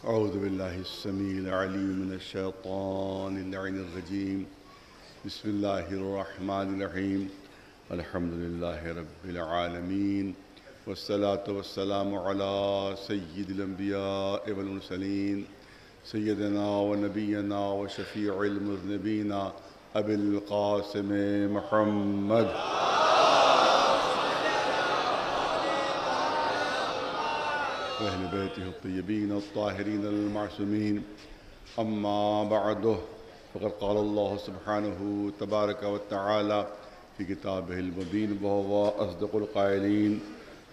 أعوذ بالله السميع العليم من الشيطان اللعين الرجيم. بسم الله الرحمن الرحيم. الحمد لله رب العالمين، والصلاة والسلام على سيد الأنبياء والمرسلين سيدنا ونبينا وشفيع المذنبين أبي القاسم محمد وأهل بيته الطيبين الطاهرين المعصومين. أما بعد، فقد قال الله سبحانه تبارك وتعالى في كتابه المبين وهو أصدق القائلين: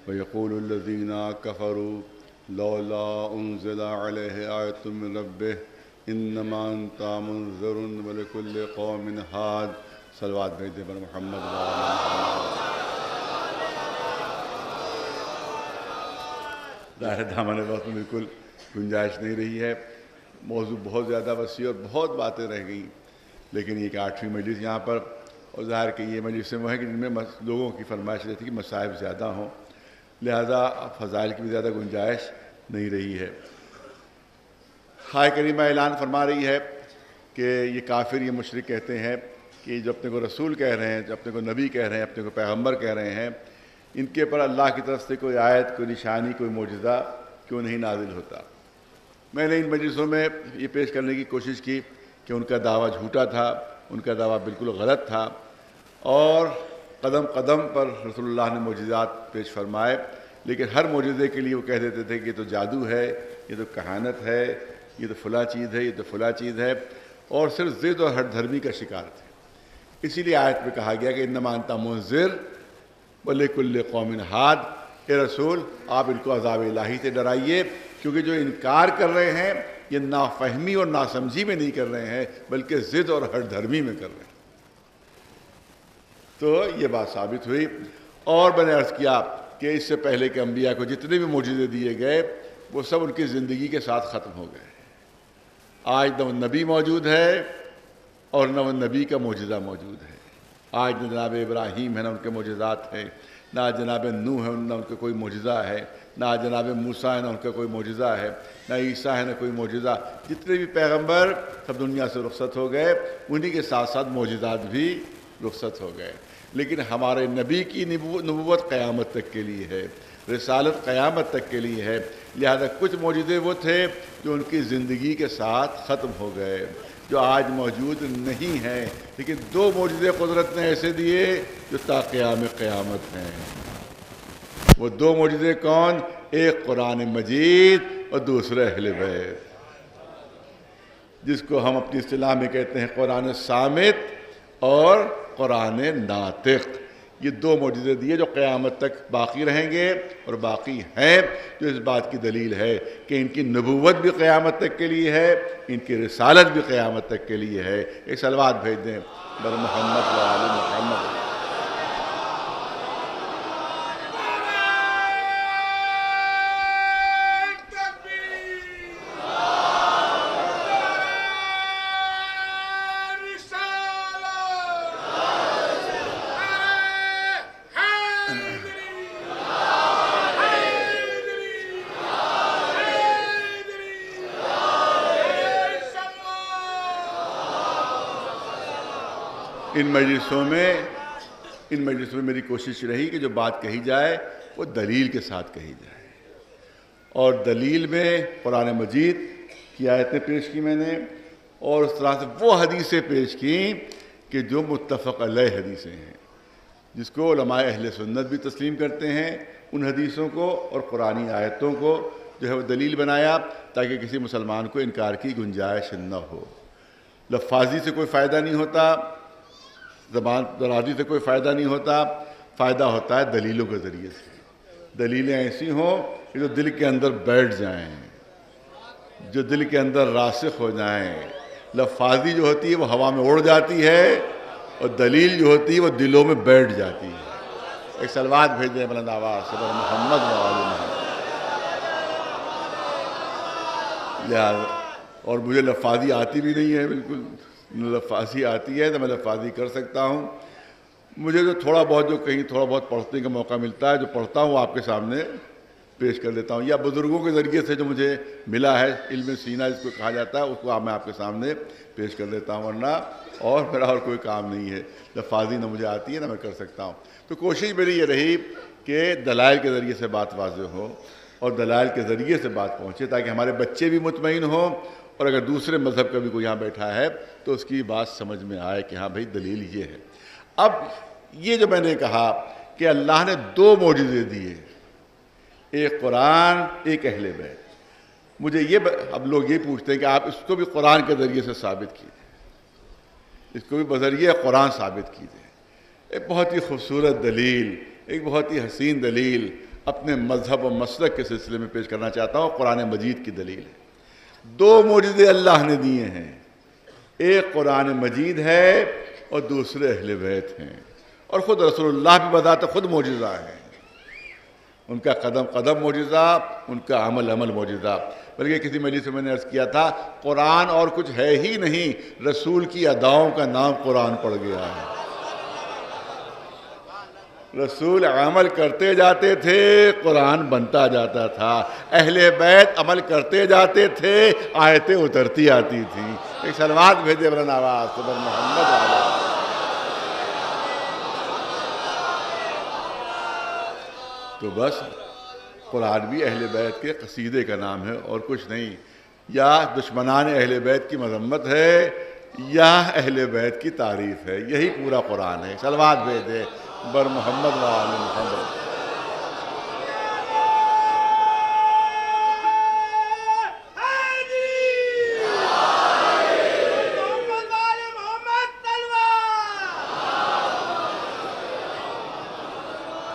ويقول الذين كفروا لولا أنزل عليه آية من ربه إنما أنت منذر ولكل قوم هاد. صلوات بھیجتے پر محمد ظاہر دامن وقت میں بالکل گنجائش نہیں رہی ہے. موضوع بہت زیادہ وسیع اور بہت باتیں رہ گئیں، لیکن یہ کہ 8ویں مجلس یہاں پر، اور ظاہر کہ یہ مجلس وہ ہے کہ جن میں لوگوں کی فرمائش رہتی ہے کہ مصائب زیادہ ہوں، لہذا فضائل کی بھی زیادہ گنجائش نہیں رہی ہے. آیت کریمہ اعلان فرما رہی ہے کہ یہ کافر، یہ مشرک کہتے ہیں کہ جو اپنے کو رسول کہہ رہے ہیں، جو اپنے کو نبی کہہ رہے ہیں، اپنے کو پیغمبر کہہ رہے ہیں، ان کے پر اللہ کی طرف سے کوئی آیت، کوئی نشانی، کوئی معجزہ کیوں نہیں نازل ہوتا. میں نے ان مجلسوں میں یہ پیش کرنے کی کوشش کی کہ ان کا دعویٰ جھوٹا تھا، ان کا دعویٰ بالکل غلط تھا، اور قدم قدم پر رسول اللہ نے معجزات پیش فرمائے، لیکن ہر معجزے کے لیے وہ کہہ دیتے تھے کہ یہ تو جادو ہے، یہ تو کہانت ہے، یہ تو فلاں چیز ہے، یہ تو فلاں چیز ہے، اور صرف ضد اور ہٹ دھرمی کا شکار تھے. اسی لیے آیت میں کہا گیا کہ انما انت منذر ولکل قوم ہاد. اے رسول، آپ ان کو عذاب الہی سے ڈرائیے، کیونکہ جو انکار کر رہے ہیں یہ نافہمی اور ناسمجھی میں نہیں کر رہے ہیں، بلکہ ضد اور ہٹ دھرمی میں کر رہے ہیں. تو یہ بات ثابت ہوئی. اور میں نے عرض کیا کہ اس سے پہلے کے انبیاء کو جتنے بھی معجزے دیے گئے وہ سب ان کی زندگی کے ساتھ ختم ہو گئے. آج نہ وہ نبی موجود ہے اور نہ وہ نبی کا معجزہ موجود ہے. آج نہ جناب ابراہیم ہے، نہ ان کے معجزات ہیں، نہ جناب نوح ہے، نہ ان کا کوئی معجزہ ہے، نہ جناب موسیٰ ہے، نہ ان کا کوئی معجزہ ہے، نہ عیسیٰ ہے، نہ کوئی معجزہ. جتنے بھی پیغمبر سب دنیا سے رخصت ہو گئے، انہی کے ساتھ ساتھ معجزات بھی رخصت ہو گئے. لیکن ہمارے نبی کی نبوت قیامت تک کے لیے ہے، رسالت قیامت تک کے لیے ہے. لہذا کچھ معجزے وہ تھے جو ان کی زندگی کے ساتھ ختم ہو گئے، جو آج موجود نہیں ہیں. لیکن 2 معجزے قدرت نے ایسے دیے جو تا قیام قیامت ہیں. وہ 2 معجزے کون؟ ایک قرآن مجید اور دوسرے اہل بیت، جس کو ہم اپنی اصطلاح میں کہتے ہیں قرآن صامت اور قرآن ناطق. یہ 2 معجزے دیے جو قیامت تک باقی رہیں گے اور باقی ہیں، جو اس بات کی دلیل ہے کہ ان کی نبوت بھی قیامت تک کے لیے ہے، ان کی رسالت بھی قیامت تک کے لیے ہے. ایک صلوات بھیج دیں بر محمد و آل محمد. ان مجلسوں میں میری کوشش رہی کہ جو بات کہی جائے وہ دلیل کے ساتھ کہی جائے، اور دلیل میں قرآن مجید کی آیتیں پیش کی میں نے، اور اس طرح سے وہ حدیثیں پیش کی کہ جو متفق علیہ حدیثیں ہیں، جس کو علماء اہل سنت بھی تسلیم کرتے ہیں. ان حدیثوں کو اور قرآنی آیتوں کو جو ہے وہ دلیل بنایا تاکہ کسی مسلمان کو انکار کی گنجائش نہ ہو. لفاظی سے کوئی فائدہ نہیں ہوتا، زبان درازی سے کوئی فائدہ نہیں ہوتا، فائدہ ہوتا ہے دلیلوں کے ذریعے سے. دلیلیں ایسی ہوں کہ جو دل کے اندر بیٹھ جائیں، جو دل کے اندر راسخ ہو جائیں. لفاظی جو ہوتی ہے وہ ہوا میں اڑ جاتی ہے، اور دلیل جو ہوتی ہے وہ دلوں میں بیٹھ جاتی ہے. ایک صلوات بھیج دیں بلند آواز سے بر محمد و آل محمد. اور مجھے لفاظی آتی بھی نہیں ہے بالکل. لفاظی آتی ہے تو میں لفاظی کر سکتا ہوں. مجھے جو تھوڑا بہت پڑھنے کا موقع ملتا ہے، جو پڑھتا ہوں وہ آپ کے سامنے پیش کر لیتا ہوں، یا بزرگوں کے ذریعے سے جو مجھے ملا ہے، علم سینہ جس کو کہا جاتا ہے، اس کو میں آپ کے سامنے پیش کر لیتا ہوں، ورنہ اور میرا اور کوئی کام نہیں ہے، لفاظی نہ مجھے آتی ہے نہ میں کر سکتا ہوں۔ تو کوشش میری یہ رہی کہ دلائل کے ذریعے سے بات واضح ہو اور دلائل کے ذریعے سے بات پہنچے، تاکہ ہمارے بچے بھی مطمئن ہوں، اور اگر دوسرے مذہب کا بھی کوئی یہاں بیٹھا ہے تو اس کی بات سمجھ میں آئے کہ ہاں بھائی دلیل یہ ہے۔ اب یہ جو میں نے کہا کہ اللہ نے 2 معجزے دیے، ایک قرآن، ایک اہل بیت، مجھے اب لوگ یہ پوچھتے ہیں کہ آپ اس کو بھی قرآن کے ذریعے سے ثابت کیجئے، اس کو بھی بذریعہ قرآن ثابت کیجئے۔ ایک بہت ہی خوبصورت دلیل، ایک بہت ہی حسین دلیل اپنے مذہب و مسلک کے سلسلے میں پیش کرنا چاہتا ہوں۔ قرآن مجید کی دلیل ہے، 2 معجزے اللہ نے دیے ہیں، ایک قرآن مجید ہے اور دوسرے اہل بیت ہیں، اور خود رسول اللہ بھی بذات خود معجزہ ہیں، ان کا قدم قدم معجزہ، ان کا عمل عمل معجزہ۔ بلکہ کسی مجلس میں نے عرض کیا تھا، قرآن اور کچھ ہے ہی نہیں، رسول کی اداؤں کا نام قرآن پڑ گیا ہے۔ رسول عمل کرتے جاتے تھے، قرآن بنتا جاتا تھا، اہل بیت عمل کرتے جاتے تھے، آیتیں اترتی آتی تھیں۔ ایک سلوات بھیجے بلند آواز سے بر محمد علیہ۔ تو بس قرآن بھی اہل بیت کے قصیدے کا نام ہے اور کچھ نہیں، یا دشمنان اہل بیت کی مذمت ہے یا اہل بیت کی تعریف ہے، یہی پورا قرآن ہے۔ سلوات بھیجے بر محمد و آل محمد۔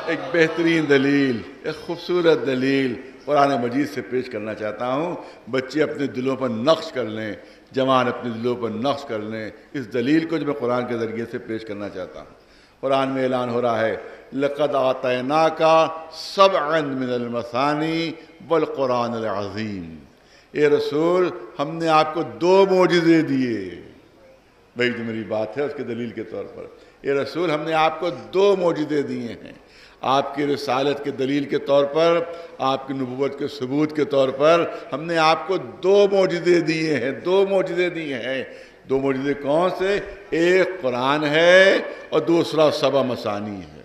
ایک بہترین دلیل، ایک خوبصورت دلیل قرآن مجید سے پیش کرنا چاہتا ہوں، بچے اپنے دلوں پر نقش کر لیں، جوان اپنے دلوں پر نقش کر لیں اس دلیل کو جو میں قرآن کے ذریعے سے پیش کرنا چاہتا ہوں۔ قرآن میں اعلان ہو رہا ہے، لَقَدْ آتَيْنَاكَ سَبْعًا مِنَ الْمَثَانِي وَالْقُرْآنِ الْعَظِيمِ۔ اے رسول، ہم نے آپ کو 2 معجزے دیے۔ بھائی جو میری بات ہے اس کے دلیل کے طور پر، اے رسول ہم نے آپ کو 2 معجزے دیے ہیں، آپ کی رسالت کے دلیل کے طور پر، آپ کی نبوت کے ثبوت کے طور پر ہم نے آپ کو 2 معجزے دیے ہیں، 2 معجزے دیے ہیں۔ 2 معجزے کون سے؟ ایک قرآن ہے اور دوسرا 7 مثانی ہے۔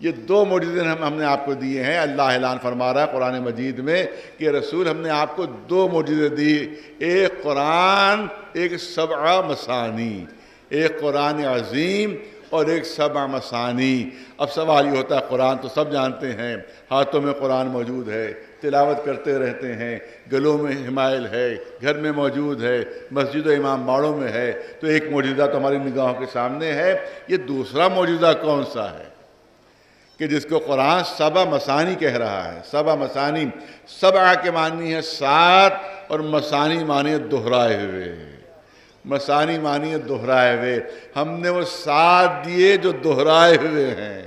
یہ 2 معجزے ہم نے آپ کو دیے ہیں۔ اللہ اعلان فرما رہا ہے قرآن مجید میں کہ رسول ہم نے آپ کو 2 معجزے دی، ایک قرآن، ایک 7 مثانی، ایک قرآن عظیم اور ایک 7 مثانی۔ اب سوال یہ ہوتا ہے، قرآن تو سب جانتے ہیں، ہاتھوں میں قرآن موجود ہے، تلاوت کرتے رہتے ہیں، گلوں میں حمائل ہے، گھر میں موجود ہے، مسجد و امام باڑوں میں ہے، تو ایک معجزہ تو ہماری نگاہوں کے سامنے ہے۔ یہ دوسرا معجزہ کون سا ہے کہ جس کو قرآن 7 مثانی کہہ رہا ہے؟ 7 مثانی، 7 کے معنی ہے 7 اور مثانی معنی ہے دہرائے ہوئے، مثانی معنی ہے دہرائے ہوئے۔ ہم نے وہ 7 دیے جو دہرائے ہوئے ہیں۔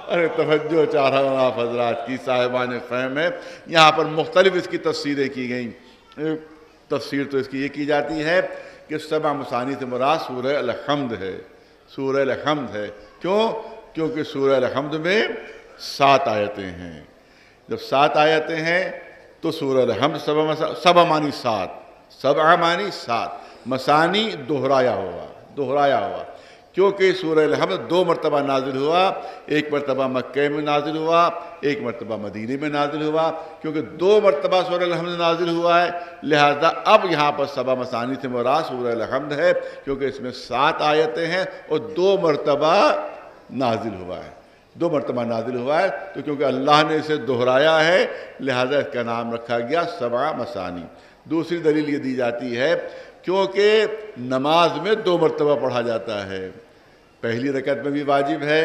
ارے توجہ چاہ رہا ہوں آپ حضرات کی، صاحبان فہم ہے، یہاں پر مختلف اس کی تفسیریں کی گئیں۔ تفسیر تو اس کی یہ کی جاتی ہے کہ 7 مثانی سے مراد سورہ الحمد ہے، سورہ الحمد ہے۔ کیوں؟ کیونکہ سورہ الحمد میں 7 آیتیں ہیں۔ جب 7 آیتیں ہیں تو سورہ الحمد 7 معنی 7، 7 معنی 7، مثانی دہرایا ہوا، کیونکہ سورہ الحمد 2 مرتبہ نازل ہوا، ایک مرتبہ مکہ میں نازل ہوا، ایک مرتبہ مدینے میں نازل ہوا۔ کیونکہ 2 مرتبہ سورہ الحمد نازل ہوا ہے، لہذا اب یہاں پر 7 مثانی سے مراد سورہ الحمد ہے، کیونکہ اس میں 7 آیتیں ہیں اور 2 مرتبہ نازل ہوا ہے، 2 مرتبہ نازل ہوا ہے، تو کیونکہ اللہ نے اسے دہرایا ہے لہذا اس کا نام رکھا گیا 7 مثانی۔ دوسری دلیل یہ دی جاتی ہے کیونکہ نماز میں 2 مرتبہ پڑھا جاتا ہے، پہلی رکعت میں بھی واجب ہے،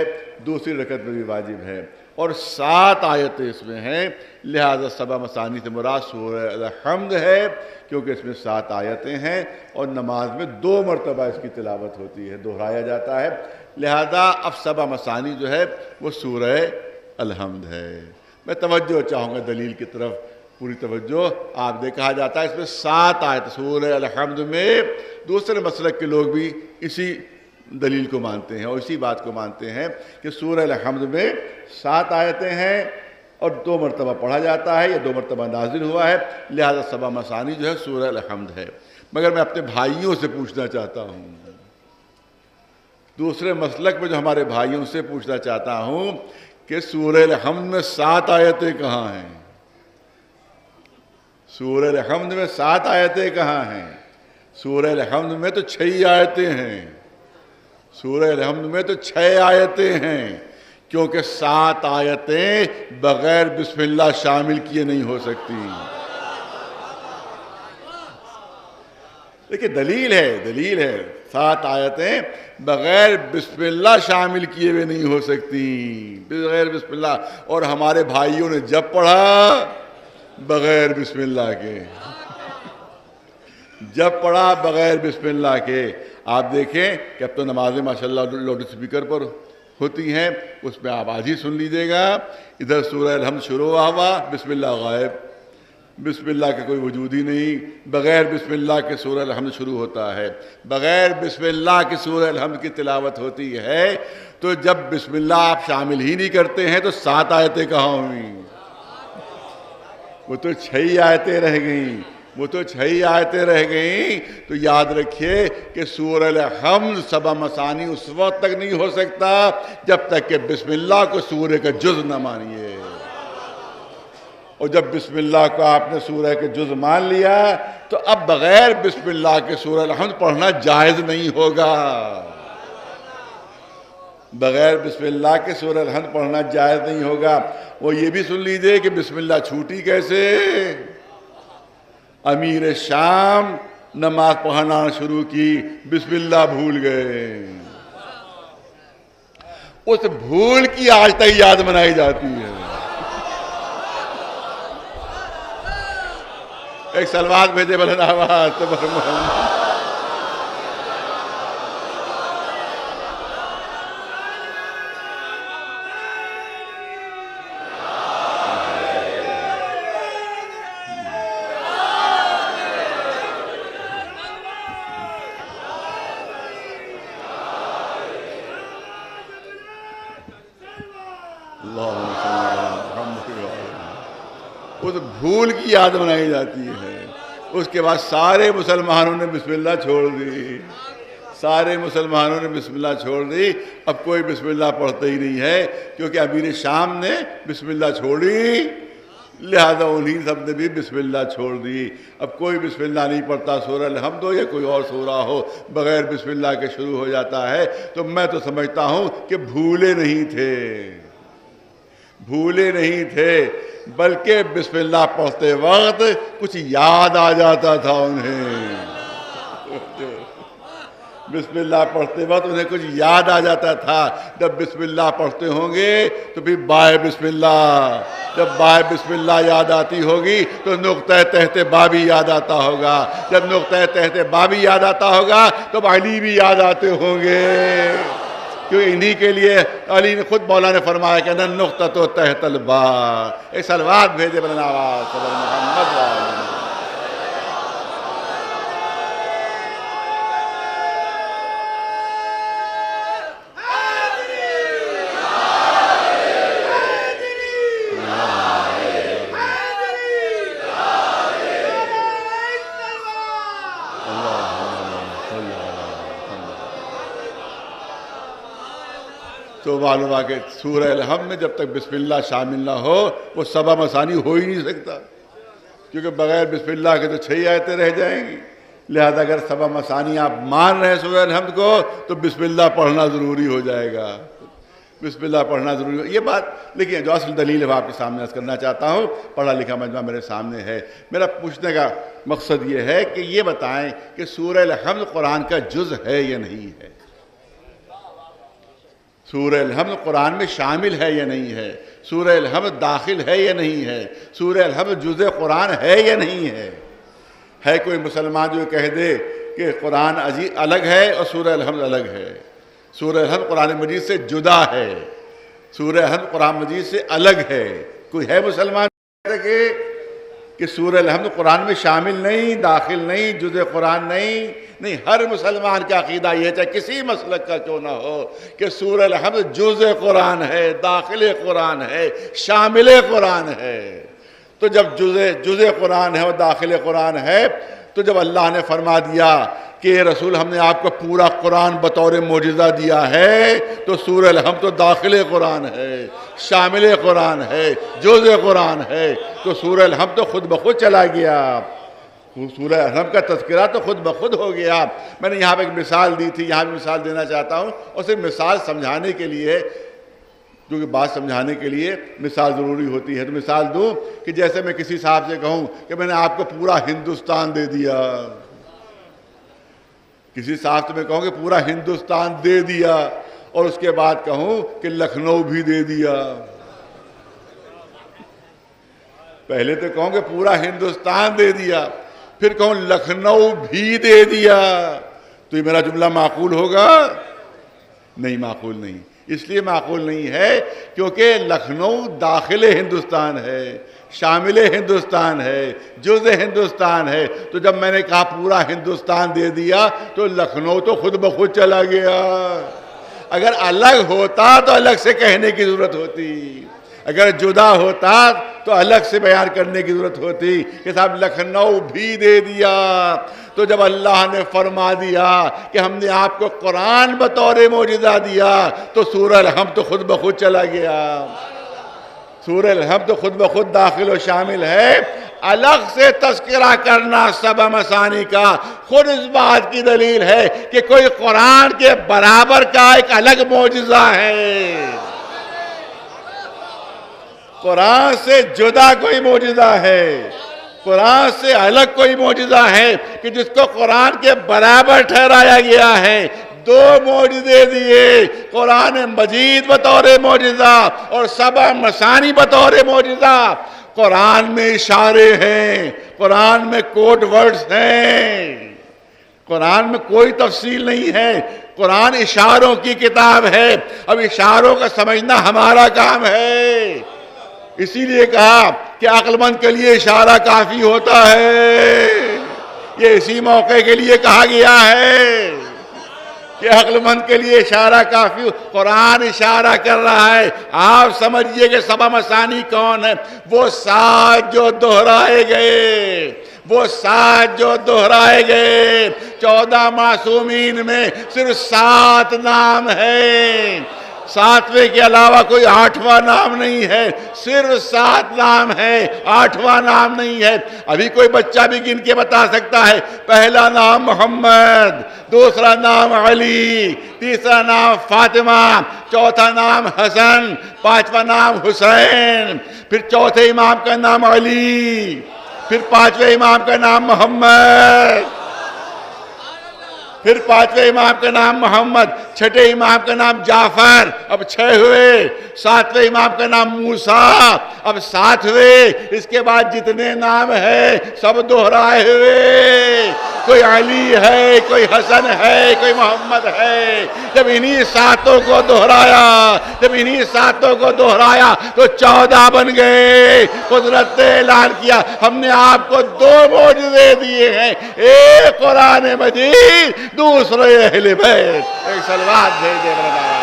دوسری رکعت میں بھی واجب ہے، اور 7 آیتیں اس میں ہیں، لہذا 7 مثانی سے مراد سورہ الحمد ہے، کیونکہ اس میں 7 آیتیں ہیں اور نماز میں 2 مرتبہ اس کی تلاوت ہوتی ہے، دہرایا جاتا ہے، لہذا اب 7 مثانی جو ہے وہ سورہ الحمد ہے۔ میں توجہ چاہوں گا دلیل کی طرف، پوری توجہ آپ دے۔ کہا جاتا ہے اس میں 7 آیت سورہ الحمد میں، دوسرے مسلک کے لوگ بھی اسی دلیل کو مانتے ہیں اور اسی بات کو مانتے ہیں کہ سورہ الحمد میں 7 آیتیں ہیں اور 2 مرتبہ پڑھا جاتا ہے، یہ 2 مرتبہ نازل ہوا ہے، لہذا سبع مثانی جو ہے سورہ الحمد ہے۔ مگر میں اپنے بھائیوں سے پوچھنا چاہتا ہوں، دوسرے مسلک میں جو ہمارے بھائیوں سے پوچھنا چاہتا ہوں کہ سورہ الحمد میں 7 آیتیں کہاں ہیں؟ سورہ الحمد میں 7 آیتیں کہاں ہیں؟ سورہ الحمد میں تو 6 آیتیں ہیں، سورہ الحمد میں تو 6 آیتیں ہیں، کیونکہ 7 آیتیں بغیر بسم اللہ شامل کیے نہیں ہو سکتی۔ دیکھیں دلیل ہے 7 آیتیں بغیر بسم اللہ شامل کیے ہوئے نہیں ہو سکتی، بغیر بسم اللہ۔ اور ہمارے بھائیوں نے جب پڑھا بغیر بسم اللہ کے، جب پڑھا بغیر بسم اللہ کے، آپ دیکھیں کہ اب تو نمازیں ماشاءاللہ لاؤڈ اسپیکر پر ہوتی ہیں، اس میں آپ آج ہی سن لیجئے گا، ادھر سورہ الحمد شروع ہوا، بسم اللہ غائب، بسم اللہ کا کوئی وجود ہی نہیں، بغیر بسم اللہ کے سورہ الحمد شروع ہوتا ہے، بغیر بسم اللہ کے سورہ الحمد کی تلاوت ہوتی ہے۔ تو جب بسم اللہ آپ شامل ہی نہیں کرتے ہیں تو 7 آیتیں کہاں ہوئیں؟ وہ تو 6 آیتیں رہ گئیں، وہ تو 6 آیتیں رہ گئیں۔ تو یاد رکھیے کہ سورہ الحمد سبع مثانی اس وقت تک نہیں ہو سکتا جب تک کہ بسم اللہ کو سورہ کا جز نہ مانیے، اور جب بسم اللہ کو آپ نے سورہ کے جز مان لیا تو اب بغیر بسم اللہ کے سورہ الحمد پڑھنا جائز نہیں ہوگا، بغیر بسم اللہ کے سورہ الحمد پڑھنا جائز نہیں ہوگا۔ وہ یہ بھی سن لیجئے کہ بسم اللہ چھوٹی کیسے؟ امیر شام نماز پڑھنا شروع کی، بسم اللہ بھول گئے، اس بھول کی آج تک یاد منائی جاتی ہے۔ ایک سلوات بھیجے بلند آواز سے محمد۔ اس بھول کی یاد منائی جاتی ہے۔ اس کے بعد سارے مسلمانوں نے بسم اللہ چھوڑ دی، سارے مسلمانوں نے بسم اللہ چھوڑ دی، اب کوئی بسم اللہ پڑھتا ہی نہیں ہے، کیونکہ امیر شام نے بسم اللہ چھوڑی، لہذا انہی سب نے بھی بسم اللہ چھوڑ دی۔ اب کوئی بسم اللہ نہیں پڑھتا، سورہ الحمد ہو یا کوئی اور سورہ ہو، بغیر بسم اللہ کے شروع ہو جاتا ہے۔ تو میں تو سمجھتا ہوں کہ بھولے نہیں تھے، بلکہ بسم اللہ پڑھتے وقت کچھ یاد آ جاتا تھا انہیں، بسم اللہ پڑھتے وقت انہیں کچھ یاد آ جاتا تھا۔ جب بسم اللہ پڑھتے ہوں گے تو پھر بائے بسم اللہ، جب بائے بسم اللہ یاد آتی ہوگی تو نقطہ تحت با بھی یاد آتا ہوگا، جب نقطہ تحت با بھی یاد آتا ہوگا تو علی بھی یاد آتے ہوں گے، کیونکہ انہی کے لیے علی نے خود مولا نے فرمایا کہ نقطہ تو تحت البا۔ ایک سلوات بھیجے بلند آواز صدر محمد وآلہ۔ تو معلوم ہے کہ سورہ الحمد میں جب تک بسم اللہ شامل نہ ہو وہ سبع مثانی ہو ہی نہیں سکتا، کیونکہ بغیر بسم اللہ کے تو 6 آیتیں رہ جائیں گی۔ لہذا اگر سبع مثانی آپ مان رہے ہیں سورہ الحمد کو تو بسم اللہ پڑھنا ضروری ہو جائے گا، بسم اللہ پڑھنا ضروری ہو۔ یہ بات لیکن جو اصل دلیل ہے وہ آپ کے سامنے عرض کرنا چاہتا ہوں، پڑھا لکھا مجمع میرے سامنے ہے۔ میرا پوچھنے کا مقصد یہ ہے کہ یہ بتائیں کہ سورہ الحمد قرآن کا جز ہے یا نہیں ہے؟ سورہ الحمد قرآن میں شامل ہے یا نہیں ہے؟ سورہ الحمد داخل ہے یا نہیں ہے؟ سورہ الحمد جز قرآن ہے یا نہیں ہے؟ ہے کوئی مسلمان جو کہہ دے کہ قرآن الگ ہے اور سورہ الحمد الگ ہے، سورہ الحمد قرآن مجید سے جدا ہے، سورہ الحمد قرآن مجید سے الگ ہے؟ کوئی ہے مسلمان کہ کہ سورہ الحمد قرآن میں شامل نہیں، داخل نہیں، جزء قرآن نہیں، ہر مسلمان کا عقیدہ یہ ہے، چاہے کسی مسلک کا کیوں نہ ہو، کہ سورہ الحمد جزء قرآن ہے، داخل قرآن ہے، شامل قرآن ہے۔ تو جب جزء قرآن ہے اور داخل قرآن ہے، تو جب اللہ نے فرما دیا کہ رسول ہم نے آپ کو پورا قرآن بطور معجزہ دیا ہے، تو سورہ الحمد تو داخل قرآن ہے، شامل قرآن ہے، جزء قرآن ہے، تو سورہ الحمد تو خود بخود چلا گیا، سورہ الحمد کا تذکرہ تو خود بخود ہو گیا۔ میں نے یہاں پہ ایک مثال دی تھی، یہاں بھی مثال دینا چاہتا ہوں، اور صرف مثال سمجھانے کے لیے، کیونکہ بات سمجھانے کے لیے مثال ضروری ہوتی ہے۔ تو مثال دوں کہ جیسے میں کسی صاحب سے کہوں کہ میں نے آپ کو پورا ہندوستان دے دیا، کسی صاحب سے میں کہوں کہ پورا ہندوستان دے دیا، اور اس کے بعد کہوں کہ لکھنؤ بھی دے دیا۔ پہلے تو کہوں کہ پورا ہندوستان دے دیا، پھر کہوں لکھنؤ بھی دے دیا، تو یہ میرا جملہ معقول ہوگا؟ نہیں، معقول نہیں۔ اس لیے معقول نہیں ہے کیونکہ لکھنؤ داخل ہندوستان ہے، شامل ہندوستان ہے، جزء ہندوستان ہے۔ تو جب میں نے کہا پورا ہندوستان دے دیا، تو لکھنؤ تو خود بخود چلا گیا۔ اگر الگ ہوتا تو الگ سے کہنے کی ضرورت ہوتی، اگر جدا ہوتا تو الگ سے بیان کرنے کی ضرورت ہوتی کہ صاحب لکھنؤ بھی دے دیا۔ تو جب اللہ نے فرما دیا کہ ہم نے آپ کو قرآن بطور معجزہ دیا، تو سورہ الحمد تو خود بخود چلا گیا، سورہ الحمد تو خود بخود داخل و شامل ہے۔ الگ سے تذکرہ کرنا سبع مثانی کا خود اس بات کی دلیل ہے کہ کوئی قرآن کے برابر کا ایک الگ معجزہ ہے، قرآن سے جدا کوئی معجزہ ہے، قرآن سے الگ کوئی معجزہ ہے کہ جس کو قرآن کے برابر ٹھہرایا گیا ہے۔ دو معجزے دیے، قرآن مجید بطور معجزہ اور سبع مثانی بطور معجزہ۔ قرآن میں اشارے ہیں، قرآن میں کوڈ ورڈز ہیں، قرآن میں کوئی تفصیل نہیں ہے، قرآن اشاروں کی کتاب ہے۔ اب اشاروں کا سمجھنا ہمارا کام ہے، اسی لیے کہا کہ عقل مند کے لیے اشارہ کافی ہوتا ہے، یہ اسی موقع کے لیے کہا گیا ہے کہ عقل مند کے لیے اشارہ کافی۔ قرآن اشارہ کر رہا ہے، آپ سمجھئے کہ سبع مثانی کون ہے؟ وہ سات جو دہرائے گئے، وہ سات جو دہرائے گئے۔ 14 معصومین میں صرف 7 نام ہیں، 7ویں کے علاوہ کوئی 8واں نام نہیں ہے، صرف 7 نام ہے، 8واں نام نہیں ہے۔ ابھی کوئی بچہ بھی گن کے بتا سکتا ہے، پہلا نام محمد، دوسرا نام علی، تیسرا نام فاطمہ، چوتھا نام حسن، 5واں نام حسین، پھر چوتھے امام کا نام علی، پھر 5ویں امام کا نام محمد، پھر 5ویں امام کا نام محمد، 6ٹھے امام کا نام جعفر، اب 6 ہوئے، 7ویں امام کا نام موسیٰ، اب 7 ہوئے۔ اس کے بعد جتنے نام ہیں سب دہرائے ہوئے، کوئی علی ہے، کوئی حسن ہے، کوئی محمد ہے۔ جب انہی 7 کو دہرایا، جب انہی 7 کو دہرایا تو 14 بن گئے۔ قدرت نے اعلان کیا ہم نے آپ کو 2 معجزے دیے ہیں، ایک قرآن مجید، دوسرے اہل بیت۔ ایک صلوات بھیج دے برادر۔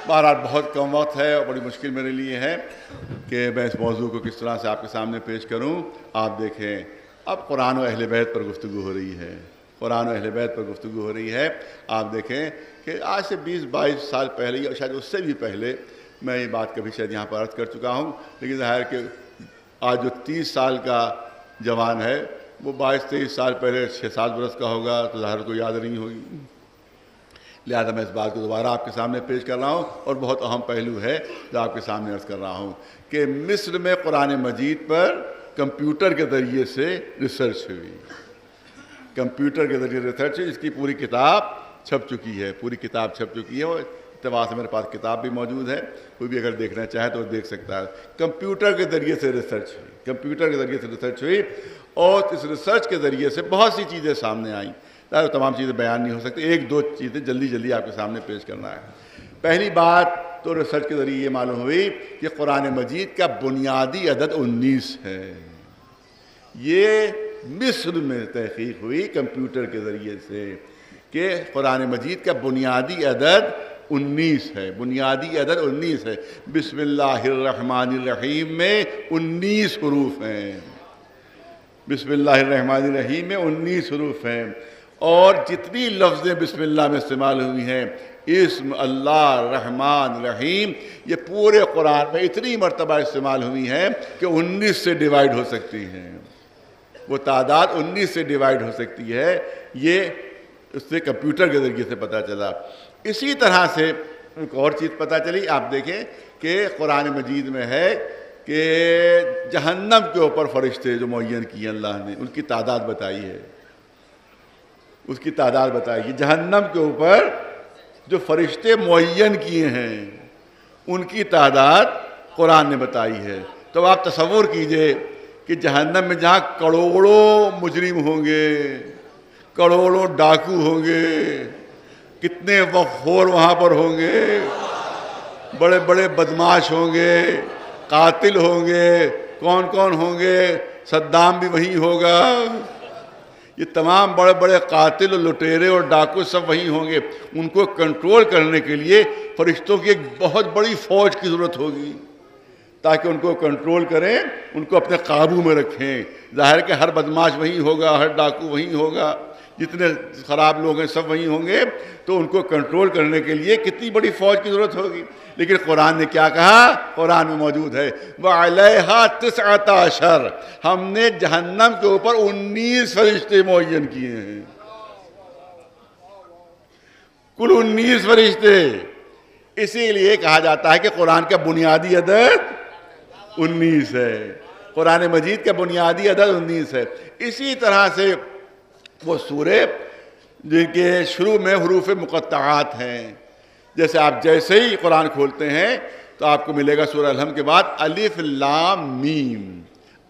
بہرحال بہت کم وقت ہے اور بڑی مشکل میرے لیے ہے کہ میں اس موضوع کو کس طرح سے آپ کے سامنے پیش کروں۔ آپ دیکھیں اب قرآن و اہل بیت پر گفتگو ہو رہی ہے، قرآن و اہل بیت پر گفتگو ہو رہی ہے۔ آپ دیکھیں کہ آج سے 20-22 سال پہلے یا شاید اس سے بھی پہلے میں یہ بات کبھی شاید یہاں پر عرض کر چکا ہوں، لیکن ظاہر کہ آج جو 30 سال کا جوان ہے وہ 22-23 سال پہلے 6-7 برس کا ہوگا تو ظاہر کو یاد نہیں ہوگی، لہذا میں اس بات کو دوبارہ آپ کے سامنے پیش کر رہا ہوں، اور بہت اہم پہلو ہے جو آپ کے سامنے عرض کر رہا ہوں کہ مصر میں قرآن مجید پر کمپیوٹر کے ذریعے سے ریسرچ ہوئی، کمپیوٹر کے ذریعے ریسرچ ہوئی، اس کی پوری کتاب چھپ چکی ہے، پوری کتاب چھپ چکی ہے، اور اتباع سے میرے پاس کتاب بھی موجود ہے، کوئی بھی اگر دیکھنا چاہے تو دیکھ سکتا ہے۔ کمپیوٹر کے ذریعے سے ریسرچ ہوئی، کمپیوٹر کے ذریعے سے ریسرچ ہوئی، اور اس ریسرچ کے ذریعے سے بہت سی چیزیں سامنے آئیں، تمام چیزیں بیان نہیں ہو سکتی، 1-2 چیزیں جلدی آپ کے سامنے پیش کرنا ہے۔ پہلی بات تو ریسرچ کے ذریعے یہ معلوم ہوئی کہ قرآن مجید کا بنیادی عدد 19 ہے۔ یہ مصر میں تحقیق ہوئی کمپیوٹر کے ذریعے سے کہ قرآن مجید کا بنیادی عدد 19 ہے، بنیادی عدد 19 ہے۔ بسم اللہ الرحمن الرحیم میں 19 حروف ہیں، بسم اللہ الرحمن الرحیم میں 19 حروف ہیں، اور جتنی لفظیں بسم اللہ میں استعمال ہوئی ہیں، اسم اللہ رحمان رحیم، یہ پورے قرآن میں اتنی مرتبہ استعمال ہوئی ہیں کہ 19 سے ڈیوائیڈ ہو سکتی ہیں، وہ تعداد 19 سے ڈیوائیڈ ہو سکتی ہے۔ یہ اس سے کمپیوٹر کے ذریعے سے پتہ چلا۔ اسی طرح سے ایک اور چیز پتہ چلی، آپ دیکھیں کہ قرآن مجید میں ہے کہ جہنم کے اوپر فرشتے جو معین کیے اللہ نے، ان کی تعداد بتائی ہے، اس کی تعداد بتائی ہے۔ جہنم کے اوپر جو فرشتے معین کیے ہیں ان کی تعداد قرآن نے بتائی ہے۔ تو آپ تصور کیجئے کہ جہنم میں جہاں کروڑوں مجرم ہوں گے، کروڑوں ڈاکو ہوں گے، کتنے وقتخور وہاں پر ہوں گے، بڑے بڑے بدماش ہوں گے، قاتل ہوں گے، کون کون ہوں گے، صدام بھی وہیں ہوگا، یہ تمام بڑے بڑے قاتل اور لٹیرے اور ڈاکو سب وہیں ہوں گے۔ ان کو کنٹرول کرنے کے لیے فرشتوں کی ایک بہت بڑی فوج کی ضرورت ہوگی تاکہ ان کو کنٹرول کریں، ان کو اپنے قابو میں رکھیں۔ ظاہر کہ ہر بدماش وہیں ہوگا، ہر ڈاکو وہیں ہوگا، جتنے خراب لوگ ہیں سب وہیں ہوں گے، تو ان کو کنٹرول کرنے کے لیے کتنی بڑی فوج کی ضرورت ہوگی۔ لیکن قرآن نے کیا کہا؟ قرآن میں موجود ہے وَعَلَيْهَا 19، ہم نے جہنم کے اوپر 19 فرشتے معین کیے ہیں، کل 19 فرشتے۔ اسی لیے کہا جاتا ہے کہ قرآن کا بنیادی عدد 19 ہے، قرآن مجید کا بنیادی عدد 19 ہے۔ اسی طرح سے وہ سورے جن کے شروع میں حروف مقطعات ہیں، جیسے آپ جیسے ہی قرآن کھولتے ہیں تو آپ کو ملے گا سورہ الحمد کے بعد الف لام میم،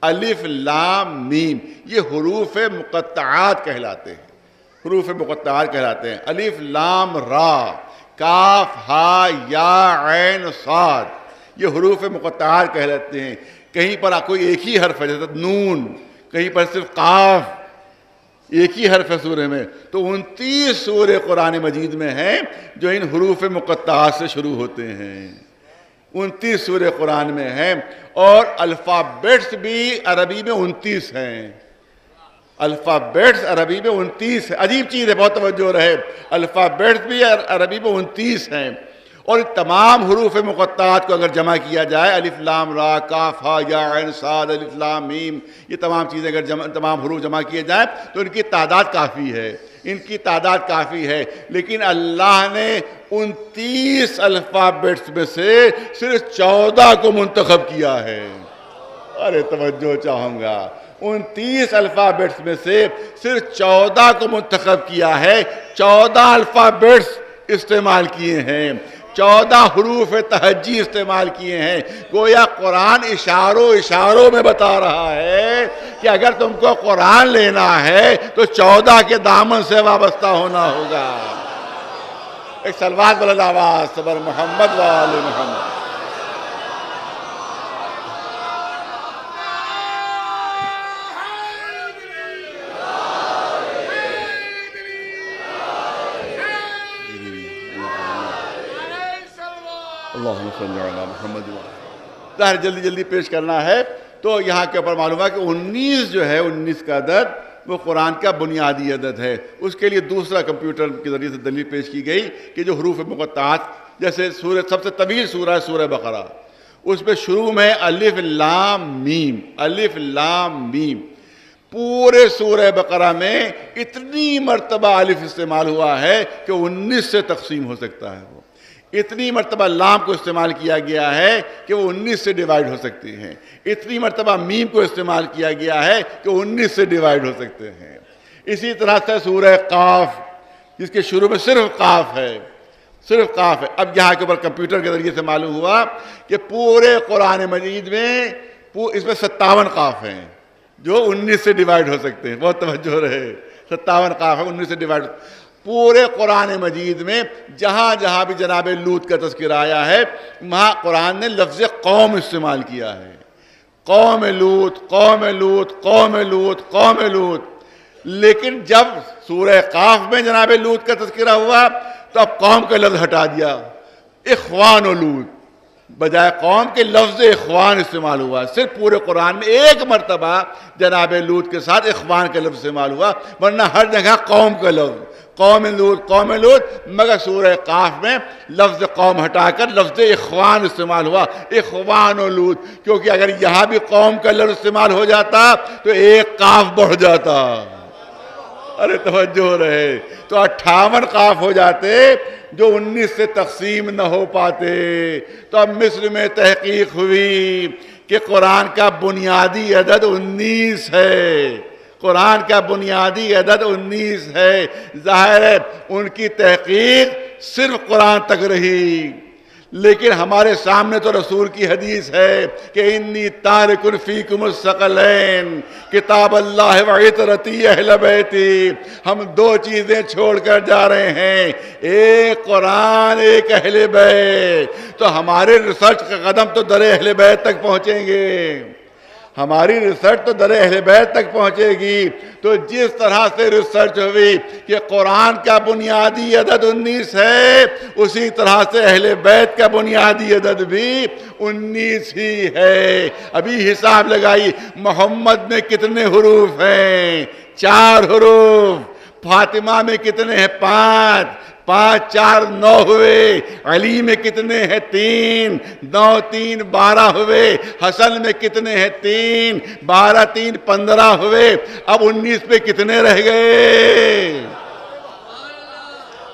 الف لام میم، یہ حروف مقطعات کہلاتے ہیں، حروف مقطعات کہلاتے ہیں۔ الف لام را، کاف ہا یا عین صاد، یہ حروف مقطعات کہلاتے ہیں۔ کہیں پر کوئی ایک ہی حرف ہے، جیسے نون، کہیں پر صرف قاف، ایک ہی حرف ہے سورے میں۔ تو 29 سورے قرآن مجید میں ہیں جو ان حروف مقطعات سے شروع ہوتے ہیں، 29 سورے قرآن میں ہیں، اور الفابیٹس بھی عربی میں 29 ہیں، الفابیٹس عربی میں 29 ہیں۔ عجیب چیز ہے، بہت توجہ رہے، الفابیٹس بھی عربی میں 29 ہیں، اور تمام حروف مقطعات کو اگر جمع کیا جائے، الف لام را کاف ہا یا عین صاد الف لام میم، یہ تمام چیزیں اگر تمام حروف جمع کیے جائیں تو ان کی تعداد کافی ہے، ان کی تعداد کافی ہے۔ لیکن اللہ نے 29 الفابیٹس میں سے صرف 14 کو منتخب کیا ہے۔ ارے توجہ چاہوں گا، 29 الفابیٹس میں سے صرف 14 کو منتخب کیا ہے، 14 الفابیٹس استعمال کیے ہیں، 14 حروف تہجی استعمال کیے ہیں۔ گویا قرآن اشاروں میں بتا رہا ہے کہ اگر تم کو قرآن لینا ہے تو 14 کے دامن سے وابستہ ہونا ہوگا۔ ایک صلوات بلند آواز صبر محمد و آل محمد۔ اللہم صلی علی محمد۔ ظاہر جلدی جلدی پیش کرنا ہے، تو یہاں کے اوپر معلوم ہے کہ 19 جو ہے، 19 کا عدد وہ قرآن کا بنیادی عدد ہے۔ اس کے لیے دوسرا کمپیوٹر کے ذریعے سے دلیل پیش کی گئی کہ جو حروف مقطعات، جیسے سب سے طویل سورہ ہے سورہ بقرہ، اس میں شروع میں الف لام میم، الف لام میم، پورے سورہ بقرہ میں اتنی مرتبہ الف استعمال ہوا ہے کہ 19 سے تقسیم ہو سکتا ہے، وہ اتنی مرتبہ لام کو استعمال کیا گیا ہے کہ وہ 19 سے ڈیوائیڈ ہو سکتی ہیں، اتنی مرتبہ میم کو استعمال کیا گیا ہے کہ 19 سے ڈیوائیڈ ہو سکتے ہیں۔ اسی طرح سے سورہ قاف، جس کے شروع میں صرف قاف ہے، صرف قاف ہے۔ اب یہاں کے اوپر کمپیوٹر کے ذریعے سے معلوم ہوا کہ پورے قرآن مجید میں اس میں 57 قاف ہیں جو 19 سے ڈیوائیڈ ہو سکتے ہیں۔ بہت توجہ رہے، 57 قاف ہے 19 سے ڈیوائیڈ۔ پورے قرآن مجید میں جہاں جہاں بھی جناب لوط کا تذکرہ آیا ہے وہاں قرآن نے لفظ قوم استعمال کیا ہے. قوم لوط، قوم لوط، قوم لوط، قوم لوط. لیکن جب سورہ قاف میں جناب لوط کا تذکرہ ہوا تو اب قوم کا لفظ ہٹا دیا، اخوان و لوط بجائے قوم کے لفظ اخوان استعمال ہوا. صرف پورے قرآن میں ایک مرتبہ جناب لوط کے ساتھ اخوان کا لفظ استعمال ہوا، ورنہ ہر جگہ قوم کا لفظ، قوم لوط، قوم لوط. مگر سورہ قاف میں لفظ قوم ہٹا کر لفظ اخوان استعمال ہوا، اخوان و لوط. کیونکہ اگر یہاں بھی قوم کا لفظ استعمال ہو جاتا تو ایک قاف بڑھ جاتا. ارے توجہ رہے تو 58 قاف ہو جاتے جو 19 سے تقسیم نہ ہو پاتے. تو اب مصر میں تحقیق ہوئی کہ قرآن کا بنیادی عدد 19 ہے، قرآن کا بنیادی عدد 19 ہے. ظاہر ہے ان کی تحقیق صرف قرآن تک رہی، لیکن ہمارے سامنے تو رسول کی حدیث ہے کہ انی تارک فیکم الثقلین کتاب اللہ و عطرتی اہل بیتی. ہم دو چیزیں چھوڑ کر جا رہے ہیں، ایک قرآن، ایک اہل بیت. تو ہمارے ریسرچ کا قدم تو در اہل بیت تک پہنچیں گے، ہماری ریسرچ تو در اہل بیت تک پہنچے گی. تو جس طرح سے ریسرچ ہوئی کہ قرآن کا بنیادی عدد 19 ہے، اسی طرح سے اہل بیت کا بنیادی عدد بھی 19 ہی ہے. ابھی حساب لگائی محمد میں کتنے حروف ہیں؟ 4 حروف. فاطمہ میں کتنے ہیں؟ 5. 5 4 9 ہوئے. علی میں کتنے ہیں؟ 3. 9 3 12 ہوئے. حسن میں کتنے ہیں؟ 3. 12 3 15 ہوئے. اب 19 پہ کتنے رہ گئے؟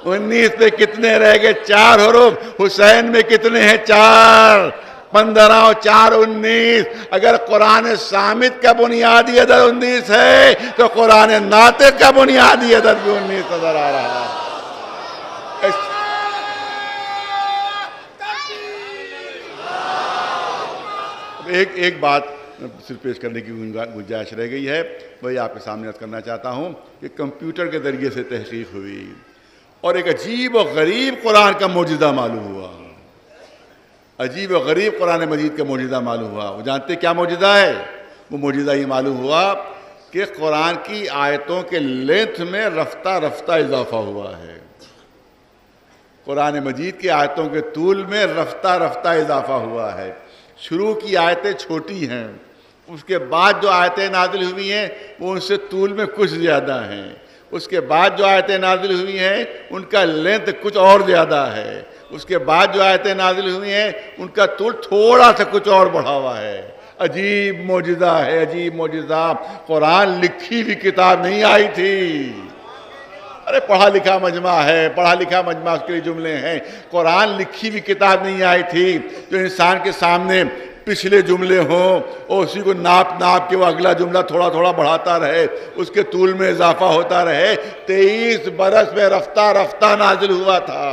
19 پہ کتنے رہ گئے؟ 4 حروف. حسین میں کتنے ہیں؟ 4. 15 اور 4 19. اگر قرآن صامت کا بنیادی عدد 19 ہے تو قرآن ناطق کا بنیادی عدد بھی 19 نظر آ رہا ہے. ایک بات صرف پیش کرنے کی گنجائش رہ گئی ہے، وہی آپ کے سامنے عرض کرنا چاہتا ہوں کہ کمپیوٹر کے ذریعے سے تحقیق ہوئی اور ایک عجیب و غریب قرآن کا معجزہ معلوم ہوا. عجیب و غریب قرآن مجید کا معجزہ معلوم ہوا. وہ جانتے کیا معجزہ ہے؟ وہ معجزہ یہ معلوم ہوا کہ قرآن کی آیتوں کے لینتھ میں رفتہ رفتہ اضافہ ہوا ہے. قرآن مجید کی آیتوں کے طول میں رفتہ رفتہ اضافہ ہوا ہے. شروع کی آیتیں چھوٹی ہیں، اس کے بعد جو آیتیں نازل ہوئی ہیں وہ ان سے طول میں کچھ زیادہ ہیں. اس کے بعد جو آیتیں نازل ہوئی ہیں ان کا لینتھ کچھ اور زیادہ ہے. اس کے بعد جو آیتیں نازل ہوئی ہیں ان کا طول تھوڑا سا کچھ اور بڑھا ہوا ہے. عجیب معجزہ ہے، عجیب معجزہ. قرآن لکھی ہوئی کتاب نہیں آئی تھی. ارے پڑھا لکھا مجمع ہے، پڑھا لکھا مجمع اس کے لیے جملے ہیں. قرآن لکھی ہوئی کتاب نہیں آئی تھی جو انسان کے سامنے پچھلے جملے ہوں اور اسی کو ناپ ناپ کے وہ اگلا جملہ تھوڑا تھوڑا بڑھاتا رہے، اس کے طول میں اضافہ ہوتا رہے. 23 برس میں رفتہ رفتہ نازل ہوا تھا.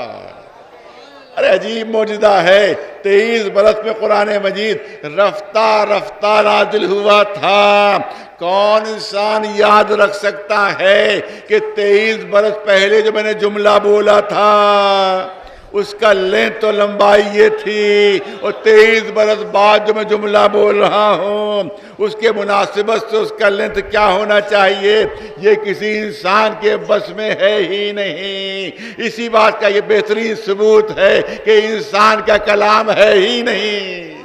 ارے عجیب معجزہ ہے. 23 برس میں قرآن مجید رفتہ رفتہ نازل ہوا تھا. کون انسان یاد رکھ سکتا ہے کہ 23 برس پہلے جو میں نے جملہ بولا تھا اس کا لینتھ تو لمبائی یہ تھی، اور 23 برس بعد جو میں جملہ بول رہا ہوں اس کے مناسبت سے اس کا لینتھ کیا ہونا چاہیے یہ کسی انسان کے بس میں ہے ہی نہیں. اسی بات کا یہ بہترین ثبوت ہے کہ انسان کا کلام ہے ہی نہیں،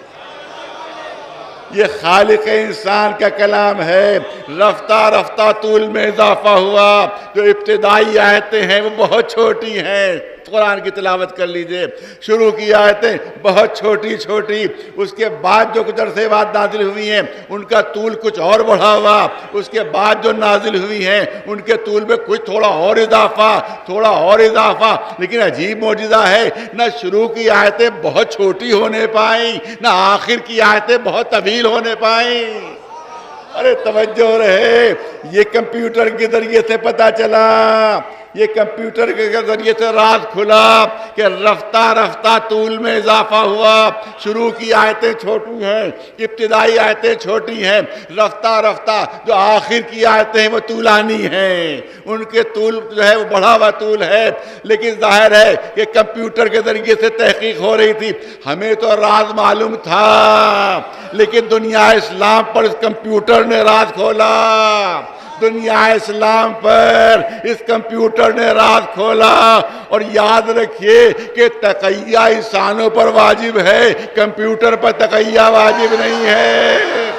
یہ خالق انسان کا کلام ہے. رفتہ رفتہ طول میں اضافہ ہوا. جو ابتدائی آیتیں ہیں وہ بہت چھوٹی ہیں. قرآن کی تلاوت کر لیجئے. شروع کی آیتیں بہت چھوٹی چھوٹی، اس کے بعد جو کچھ عرصے بعد نازل ہوئی ہیں ان کا طول کچھ اور بڑھا ہوا. اس کے بعد جو نازل ہوئی ہیں ان کے طول میں کچھ تھوڑا اور اضافہ، تھوڑا اور اضافہ. لیکن عجیب معجزہ ہے، نہ شروع کی آیتیں بہت چھوٹی ہونے پائیں نہ آخر کی آیتیں بہت طویل ہونے پائیں. ارے توجہ رہے، یہ کمپیوٹر کے ذریعے سے پتا چلا یہ کمپیوٹر کے ذریعے سے راز کھلا کہ رفتہ رفتہ طول میں اضافہ ہوا. شروع کی آیتیں چھوٹی ہیں، ابتدائی آیتیں چھوٹی ہیں، رفتہ رفتہ جو آخر کی آیتیں ہیں وہ طولانی ہیں، ان کے طول جو ہے وہ بڑھا ہوا طول ہے. لیکن ظاہر ہے کہ کمپیوٹر کے ذریعے سے تحقیق ہو رہی تھی. ہمیں تو راز معلوم تھا، لیکن دنیا اسلام پر اس کمپیوٹر نے راز کھولا. دنیا اسلام پر اس کمپیوٹر نے راز کھولا. اور یاد رکھیے کہ تقیہ انسانوں پر واجب ہے، کمپیوٹر پر تقیہ واجب نہیں ہے.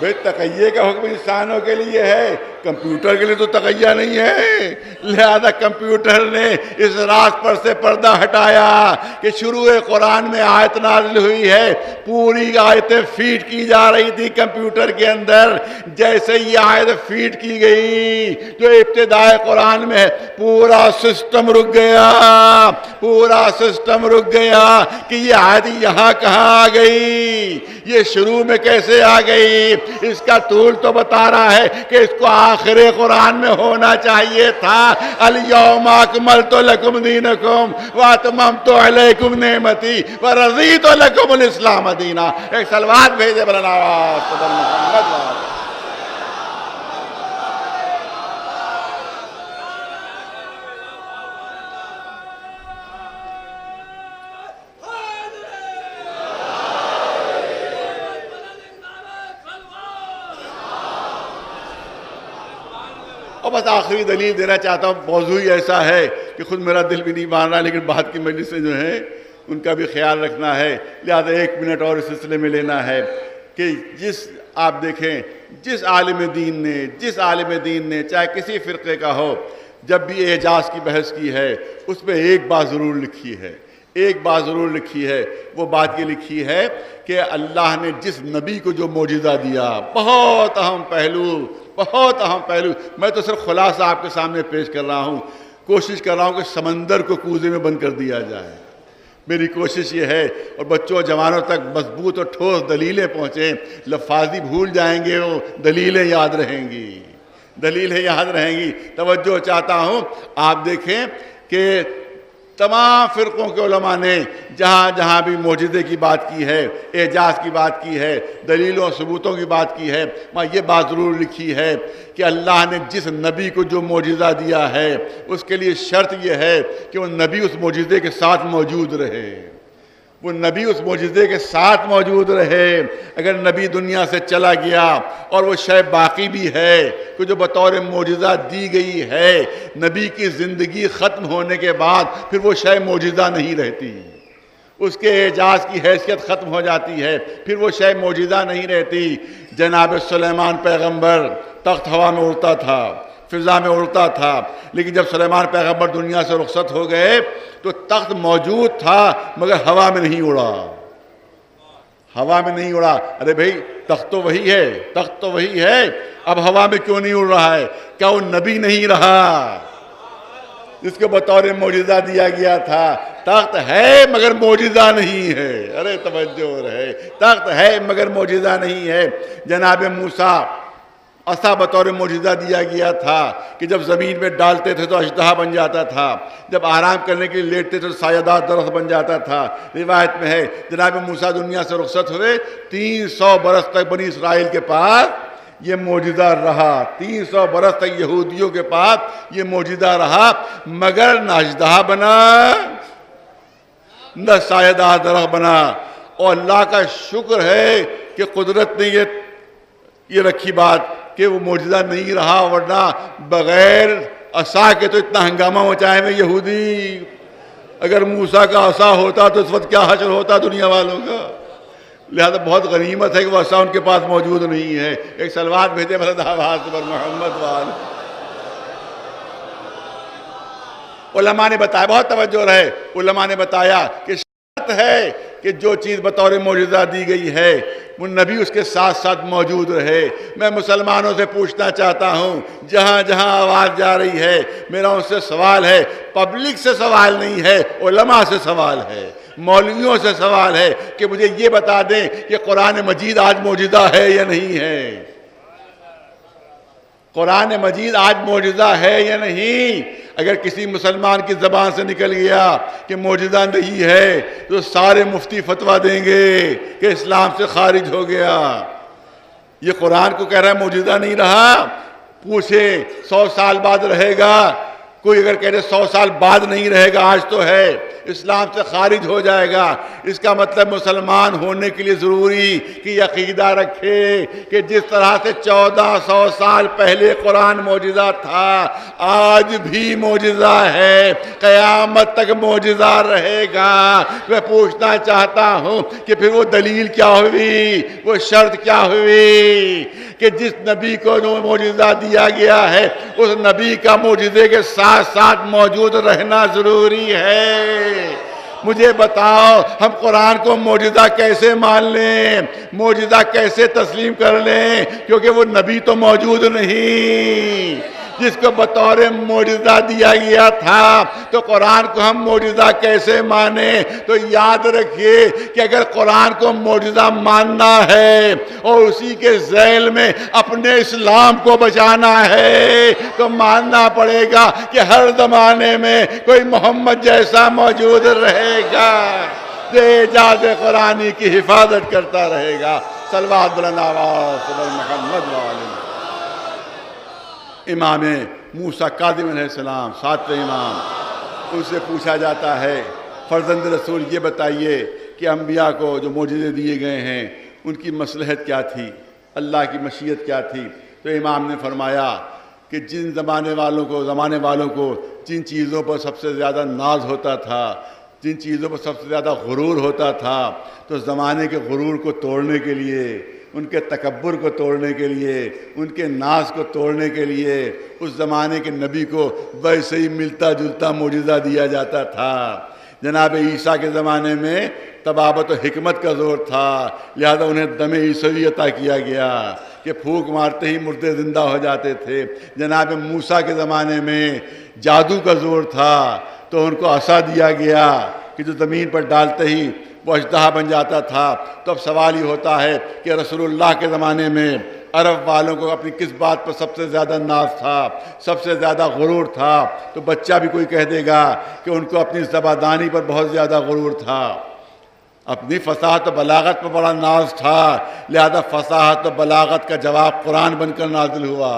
بھئی تقیہ کا حکم انسانوں کے لیے ہے، کمپیوٹر کے لیے تو تقیہ نہیں ہے. لہذا کمپیوٹر نے اس راز پر سے پردہ ہٹایا کہ شروع قرآن میں آیت نازل ہوئی ہے، پوری آیتیں فیڈ کی جا رہی تھی کمپیوٹر کے اندر. جیسے یہ آیت فیڈ کی گئی جو ابتدائے قرآن میں ہے، پورا سسٹم رک گیا، پورا سسٹم رک گیا کہ یہ آیت یہاں کہاں آ گئی، یہ شروع میں کیسے آ گئی. اس کا طول تو بتا رہا ہے کہ اس کو آخر قرآن میں ہونا چاہیے تھا. الیوم اکملت لکم دینکم واتممت علیکم نعمتی ورضیت لکم الاسلام دینا. ایک صلوات بھیجے مولانا محمد. اور بس آخری دلیل دینا چاہتا ہوں. موضوع ہی ایسا ہے کہ خود میرا دل بھی نہیں مان رہا، لیکن بعد کی مجلسیں جو ہیں ان کا بھی خیال رکھنا ہے. لہذا 1 منٹ اور اس سلسلے میں لینا ہے کہ آپ دیکھیں جس عالم دین نے چاہے کسی فرقے کا ہو، جب بھی اعجاز کی بحث کی ہے اس میں ایک بات ضرور لکھی ہے. وہ بات یہ لکھی ہے کہ اللہ نے جس نبی کو جو معجزہ دیا، بہت اہم پہلو. میں تو صرف خلاصہ آپ کے سامنے پیش کر رہا ہوں. کوشش کر رہا ہوں کہ سمندر کو کوزے میں بند کر دیا جائے. میری کوشش یہ ہے، اور بچوں اور جوانوں تک مضبوط اور ٹھوس دلیلیں پہنچیں. لفاظی بھول جائیں گے، وہ دلیلیں یاد رہیں گی. توجہ چاہتا ہوں. آپ دیکھیں کہ تمام فرقوں کے علماء نے جہاں جہاں بھی معجزے کی بات کی ہے، اعجاز کی بات کی ہے، دلیلوں ثبوتوں کی بات کی ہے، وہاں یہ بات ضرور لکھی ہے کہ اللہ نے جس نبی کو جو معجزہ دیا ہے اس کے لیے شرط یہ ہے کہ وہ نبی اس معجزے کے ساتھ موجود رہے. اگر نبی دنیا سے چلا گیا اور وہ شے باقی بھی ہے کہ جو بطور معجزہ دی گئی ہے، نبی کی زندگی ختم ہونے کے بعد پھر وہ شے معجزہ نہیں رہتی، اس کے اعجاز کی حیثیت ختم ہو جاتی ہے، پھر وہ شے معجزہ نہیں رہتی. جناب سلیمان پیغمبر تخت ہوا میں اڑتا تھا، فضا میں اڑتا تھا، لیکن جب سلیمان پیغمبر دنیا سے رخصت ہو گئے تو تخت موجود تھا مگر ہوا میں نہیں اڑا. ارے بھئی تخت تو وہی ہے، اب ہوا میں کیوں نہیں اڑ رہا ہے؟ کیا وہ نبی نہیں رہا جس کو بطور معجزہ دیا گیا تھا؟ تخت ہے مگر معجزہ نہیں ہے. ارے توجہ رہے، تخت ہے مگر معجزہ نہیں ہے. جناب موسیٰ عصا بطور معجزہ دیا گیا تھا کہ جب زمین میں ڈالتے تھے تو اژدہا بن جاتا تھا، جب آرام کرنے کے لیے لیٹتے تھے تو سایہ دار درخت بن جاتا تھا. روایت میں ہے جناب موسیٰ دنیا سے رخصت ہوئے، 300 برس تک بنی اسرائیل کے پاس یہ معجزہ رہا. 300 برس تک یہودیوں کے پاس یہ معجزہ رہا، مگر نہ اژدہا بنا نہ سایہ دار درخت بنا. اور اللہ کا شکر ہے کہ قدرت نے یہ رکھی بات کہ وہ معجزہ نہیں رہا، ورنہ بغیر عصا کے تو اتنا ہنگامہ مچائے میں یہودی. اگر موسیٰ کا عصا ہوتا تو اس وقت کیا حشر ہوتا دنیا والوں کا. لہذا بہت غنیمت ہے کہ وہ عصا ان کے پاس موجود نہیں ہے. ایک صلوات بھیجے محمد وال. علماء نے بتایا، بہت توجہ رہے، علماء نے بتایا کہ شرط ہے کہ جو چیز بطور معجزہ دی گئی ہے وہ نبی اس کے ساتھ ساتھ موجود رہے. میں مسلمانوں سے پوچھنا چاہتا ہوں، جہاں جہاں آواز جا رہی ہے، میرا ان سے سوال ہے، پبلک سے سوال نہیں ہے، علماء سے سوال ہے، مولویوں سے سوال ہے کہ مجھے یہ بتا دیں کہ قرآن مجید آج معجزہ ہے یا نہیں ہے. قرآن مجید آج معجزہ ہے یا نہیں؟ اگر کسی مسلمان کی زبان سے نکل گیا کہ معجزہ نہیں ہے تو سارے مفتی فتویٰ دیں گے کہ اسلام سے خارج ہو گیا۔ یہ قرآن کو کہہ رہا ہے معجزہ نہیں رہا، پوچھے 100 سال بعد رہے گا، کوئی اگر کہہ رہے 100 سال بعد نہیں رہے گا، آج تو ہے، اسلام سے خارج ہو جائے گا، اس کا مطلب مسلمان ہونے کے لیے ضروری کہ عقیدہ رکھے کہ جس طرح سے 1400 سال پہلے قرآن معجزہ تھا، آج بھی معجزہ ہے، قیامت تک معجزہ رہے گا۔ میں پوچھنا چاہتا ہوں کہ پھر وہ دلیل کیا ہوئی، وہ شرط کیا ہوئی کہ جس نبی کو معجزہ دیا گیا ہے اس نبی کا معجزے کے ساتھ ساتھ موجود رہنا ضروری ہے۔ مجھے بتاؤ ہم قرآن کو معجزہ کیسے مان لیں، معجزہ کیسے تسلیم کر لیں، کیونکہ وہ نبی تو موجود نہیں جس کو بطور معجزہ دیا گیا تھا، تو قرآن کو ہم معجزہ کیسے مانیں؟ تو یاد رکھیے کہ اگر قرآن کو معجزہ ماننا ہے اور اسی کے ذیل میں اپنے اسلام کو بچانا ہے تو ماننا پڑے گا کہ ہر زمانے میں کوئی محمد جیسا موجود رہے گا جو اعجاز قرآنی کی حفاظت کرتا رہے گا۔ صلوات بلند آواز پر محمد وآلہ۔ امام موسیٰ کاظم علیہ السلام، ساتویں امام، ان سے پوچھا جاتا ہے فرزند رسول یہ بتائیے کہ انبیاء کو جو معجزے دیے گئے ہیں ان کی مصلحت کیا تھی، اللہ کی مشیت کیا تھی؟ تو امام نے فرمایا کہ جن زمانے والوں کو جن چیزوں پر سب سے زیادہ ناز ہوتا تھا، جن چیزوں پر سب سے زیادہ غرور ہوتا تھا، تو زمانے کے غرور کو توڑنے کے لیے، ان کے تکبر کو توڑنے کے لیے، ان کے ناز کو توڑنے کے لیے اس زمانے کے نبی کو ویسے ہی ملتا جلتا معجزہ دیا جاتا تھا۔ جناب عیسیٰ کے زمانے میں طبابت و حکمت کا زور تھا، لہذا انہیں دم عیسوی عطا کیا گیا کہ پھونک مارتے ہی مردے زندہ ہو جاتے تھے۔ جناب موسیٰ کے زمانے میں جادو کا زور تھا تو ان کو عصا دیا گیا کہ جو زمین پر ڈالتے ہی وہ اژدہا بن جاتا تھا۔ تو اب سوال یہ ہوتا ہے کہ رسول اللہ کے زمانے میں عرب والوں کو اپنی کس بات پر سب سے زیادہ ناز تھا، سب سے زیادہ غرور تھا؟ تو بچہ بھی کوئی کہہ دے گا کہ ان کو اپنی زبادانی پر بہت زیادہ غرور تھا، اپنی فصاحت و بلاغت پر بڑا ناز تھا، لہذا فصاحت و بلاغت کا جواب قرآن بن کر نازل ہوا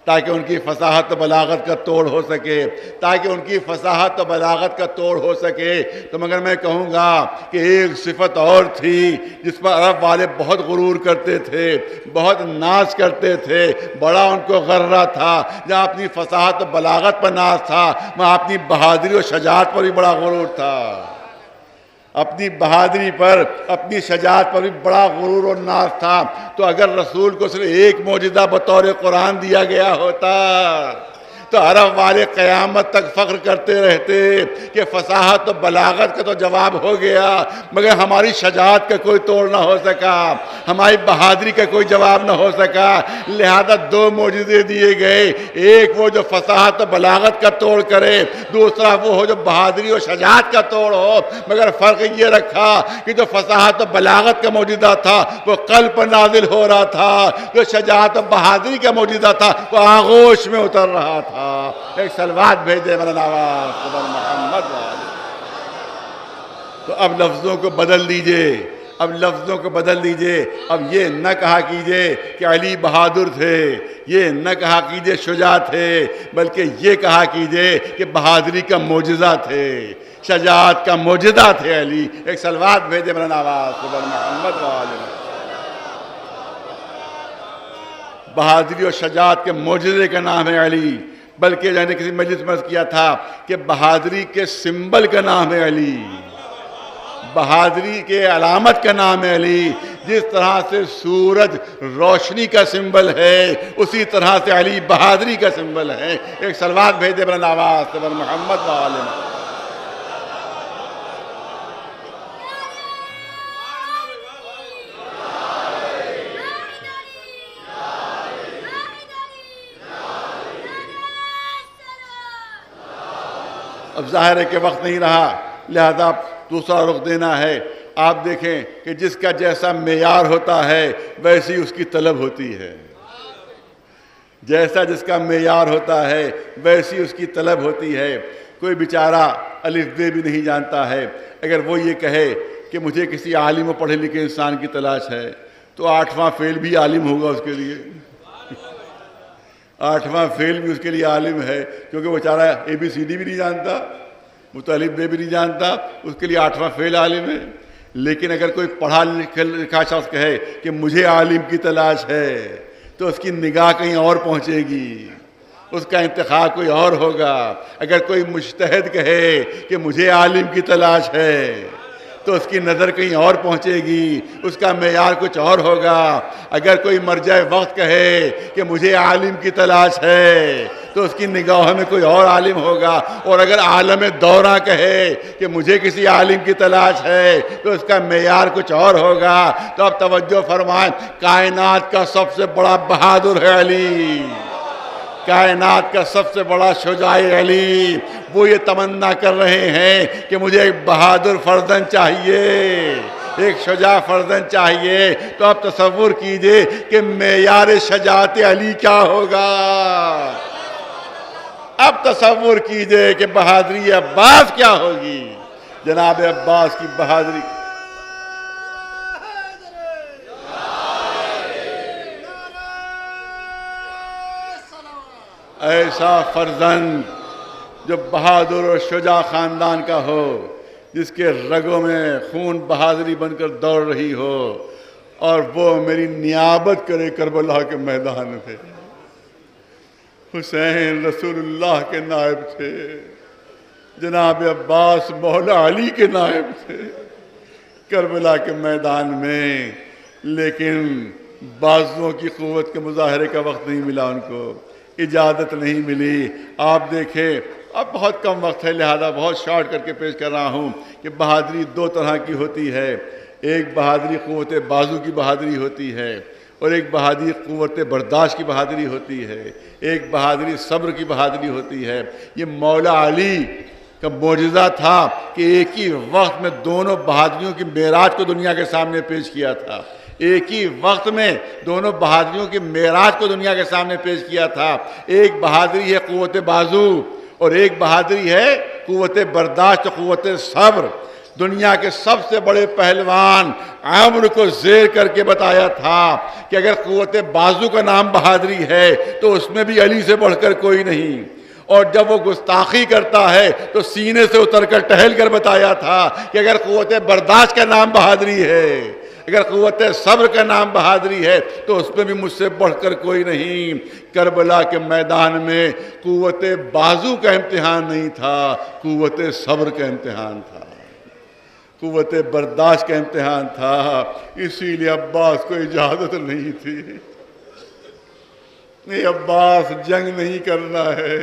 تاکہ ان کی فصاحت و بلاغت کا توڑ ہو سکے، تاکہ ان کی فصاحت و بلاغت کا توڑ ہو سکے۔ تو مگر میں کہوں گا کہ ایک صفت اور تھی جس پر عرب والے بہت غرور کرتے تھے، بہت ناز کرتے تھے، بڑا ان کو غرہ تھا۔ جہاں اپنی فصاحت و بلاغت پر ناز تھا وہاں اپنی بہادری و شجاعت پر بھی بڑا غرور تھا، اپنی بہادری پر، اپنی شجاعت پر بھی بڑا غرور اور ناز تھا۔ تو اگر رسول کو صرف ایک معجزہ بطور قرآن دیا گیا ہوتا تو عرب والے قیامت تک فخر کرتے رہتے کہ فصاحت و بلاغت کا تو جواب ہو گیا مگر ہماری شجاعت کا کوئی توڑ نہ ہو سکا، ہماری بہادری کا کوئی جواب نہ ہو سکا۔ لہذا دو معجزے دیے گئے، ایک وہ جو فصاحت و بلاغت کا توڑ کرے، دوسرا وہ ہو جو بہادری و شجاعت کا توڑ ہو، مگر فرق یہ رکھا کہ جو فصاحت و بلاغت کا معجزہ تھا وہ قلب پر نازل ہو رہا تھا، جو شجاعت و بہادری کا معجزہ تھا وہ آغوش میں اتر رہا تھا۔ ایک صلوات بھیجے مولانا آواز خبر محمد والے۔ تو اب لفظوں کو بدل دیجئے، اب لفظوں کو بدل دیجئے، اب یہ نہ کہا کیجئے کہ علی بہادر تھے، یہ نہ کہا کیجئے شجاع تھے، بلکہ یہ کہا کیجئے کہ بہادری کا معجزہ تھے، شجاعت کا معجزہ تھے علی۔ ایک صلوات بھیجے مولانا آواز خبر محمد والے۔ بہادری اور شجاعت کے معجزے کا نام ہے علی، بلکہ میں نے کسی مجلس میں عرض کیا تھا کہ بہادری کے سمبل کا نام ہے علی، بہادری کے علامت کا نام ہے علی۔ جس طرح سے سورج روشنی کا سمبل ہے اسی طرح سے علی بہادری کا سمبل ہے۔ ایک صلوات بھیجے بلند آواز سے بر محمد وآلہ۔ اب ظاہر ہے کہ وقت نہیں رہا، لہذا دوسرا رخ دینا ہے۔ آپ دیکھیں کہ جس کا جیسا معیار ہوتا ہے ویسی اس کی طلب ہوتی ہے۔ جیسا جس کا معیار ہوتا ہے ویسی اس کی طلب ہوتی ہے۔ کوئی بیچارہ الف بے بھی نہیں جانتا ہے، اگر وہ یہ کہے کہ مجھے کسی عالم و پڑھے لکھے انسان کی تلاش ہے تو 8واں فیل بھی عالم ہوگا اس کے لیے، 8واں فیل بھی اس کے لیے عالم ہے، کیونکہ وہ بیچارہ ABCD بھی نہیں جانتا، وہ تو الف بے بھی نہیں جانتا، اس کے لیے 8واں فیل عالم ہے۔ لیکن اگر کوئی پڑھا لکھا شخص کہے کہ مجھے عالم کی تلاش ہے تو اس کی نگاہ کہیں اور پہنچے گی، اس کا انتخاب کوئی اور ہوگا۔ اگر کوئی مجتہد کہے کہ مجھے عالم کی تلاش ہے تو اس کی نظر کہیں اور پہنچے گی، اس کا معیار کچھ اور ہوگا۔ اگر کوئی مرجع وقت کہے کہ مجھے عالم کی تلاش ہے تو اس کی نگاہوں میں کوئی اور عالم ہوگا، اور اگر عالم دورہ کہے کہ مجھے کسی عالم کی تلاش ہے تو اس کا معیار کچھ اور ہوگا۔ تو اب توجہ فرمائیں، کائنات کا سب سے بڑا بہادر ہے علی، کائنات کا سب سے بڑا شجاع علی، وہ یہ تمنا کر رہے ہیں کہ مجھے ایک بہادر فرزند چاہیے، ایک شجاع فرزند چاہیے۔ تو اب تصور کیجئے کہ معیار شجاعت علی کیا ہوگا، اب تصور کیجئے کہ بہادری عباس کیا ہوگی، جناب عباس کی بہادری۔ ایسا فرزند جو بہادر اور شجاع خاندان کا ہو، جس کے رگوں میں خون بہادری بن کر دوڑ رہی ہو، اور وہ میری نیابت کرے کربلا کے میدان میں۔ حسین رسول اللہ کے نائب تھے، جناب عباس مولا علی کے نائب تھے کربلا کے میدان میں، لیکن بازوؤں کی قوت کے مظاہرے کا وقت نہیں ملا، ان کو اجازت نہیں ملی۔ آپ دیکھیں، اب بہت کم وقت ہے لہذا بہت شارٹ کر کے پیش کر رہا ہوں کہ بہادری دو طرح کی ہوتی ہے، ایک بہادری قوت بازو کی بہادری ہوتی ہے، اور ایک بہادری قوت برداشت کی بہادری ہوتی ہے، ایک بہادری صبر کی بہادری ہوتی ہے۔ یہ مولا علی کا معجزہ تھا کہ ایک ہی وقت میں دونوں بہادریوں کی معراج کو دنیا کے سامنے پیش کیا تھا، ایک ہی وقت میں دونوں بہادریوں کی معراج کو دنیا کے سامنے پیش کیا تھا۔ ایک بہادری ہے قوت بازو، اور ایک بہادری ہے قوت برداشت، قوت صبر۔ دنیا کے سب سے بڑے پہلوان عمرو کو زیر کر کے بتایا تھا کہ اگر قوت بازو کا نام بہادری ہے تو اس میں بھی علی سے بڑھ کر کوئی نہیں، اور جب وہ گستاخی کرتا ہے تو سینے سے اتر کر ٹہل کر بتایا تھا کہ اگر قوت برداشت کا نام بہادری ہے، اگر قوت صبر کا نام بہادری ہے تو اس میں بھی مجھ سے بڑھ کر کوئی نہیں۔ کربلا کے میدان میں قوت بازو کا امتحان نہیں تھا، قوت صبر کا امتحان تھا، قوت برداشت کا امتحان تھا۔ اسی لیے عباس کو اجازت نہیں تھی، اے عباس جنگ نہیں کرنا ہے،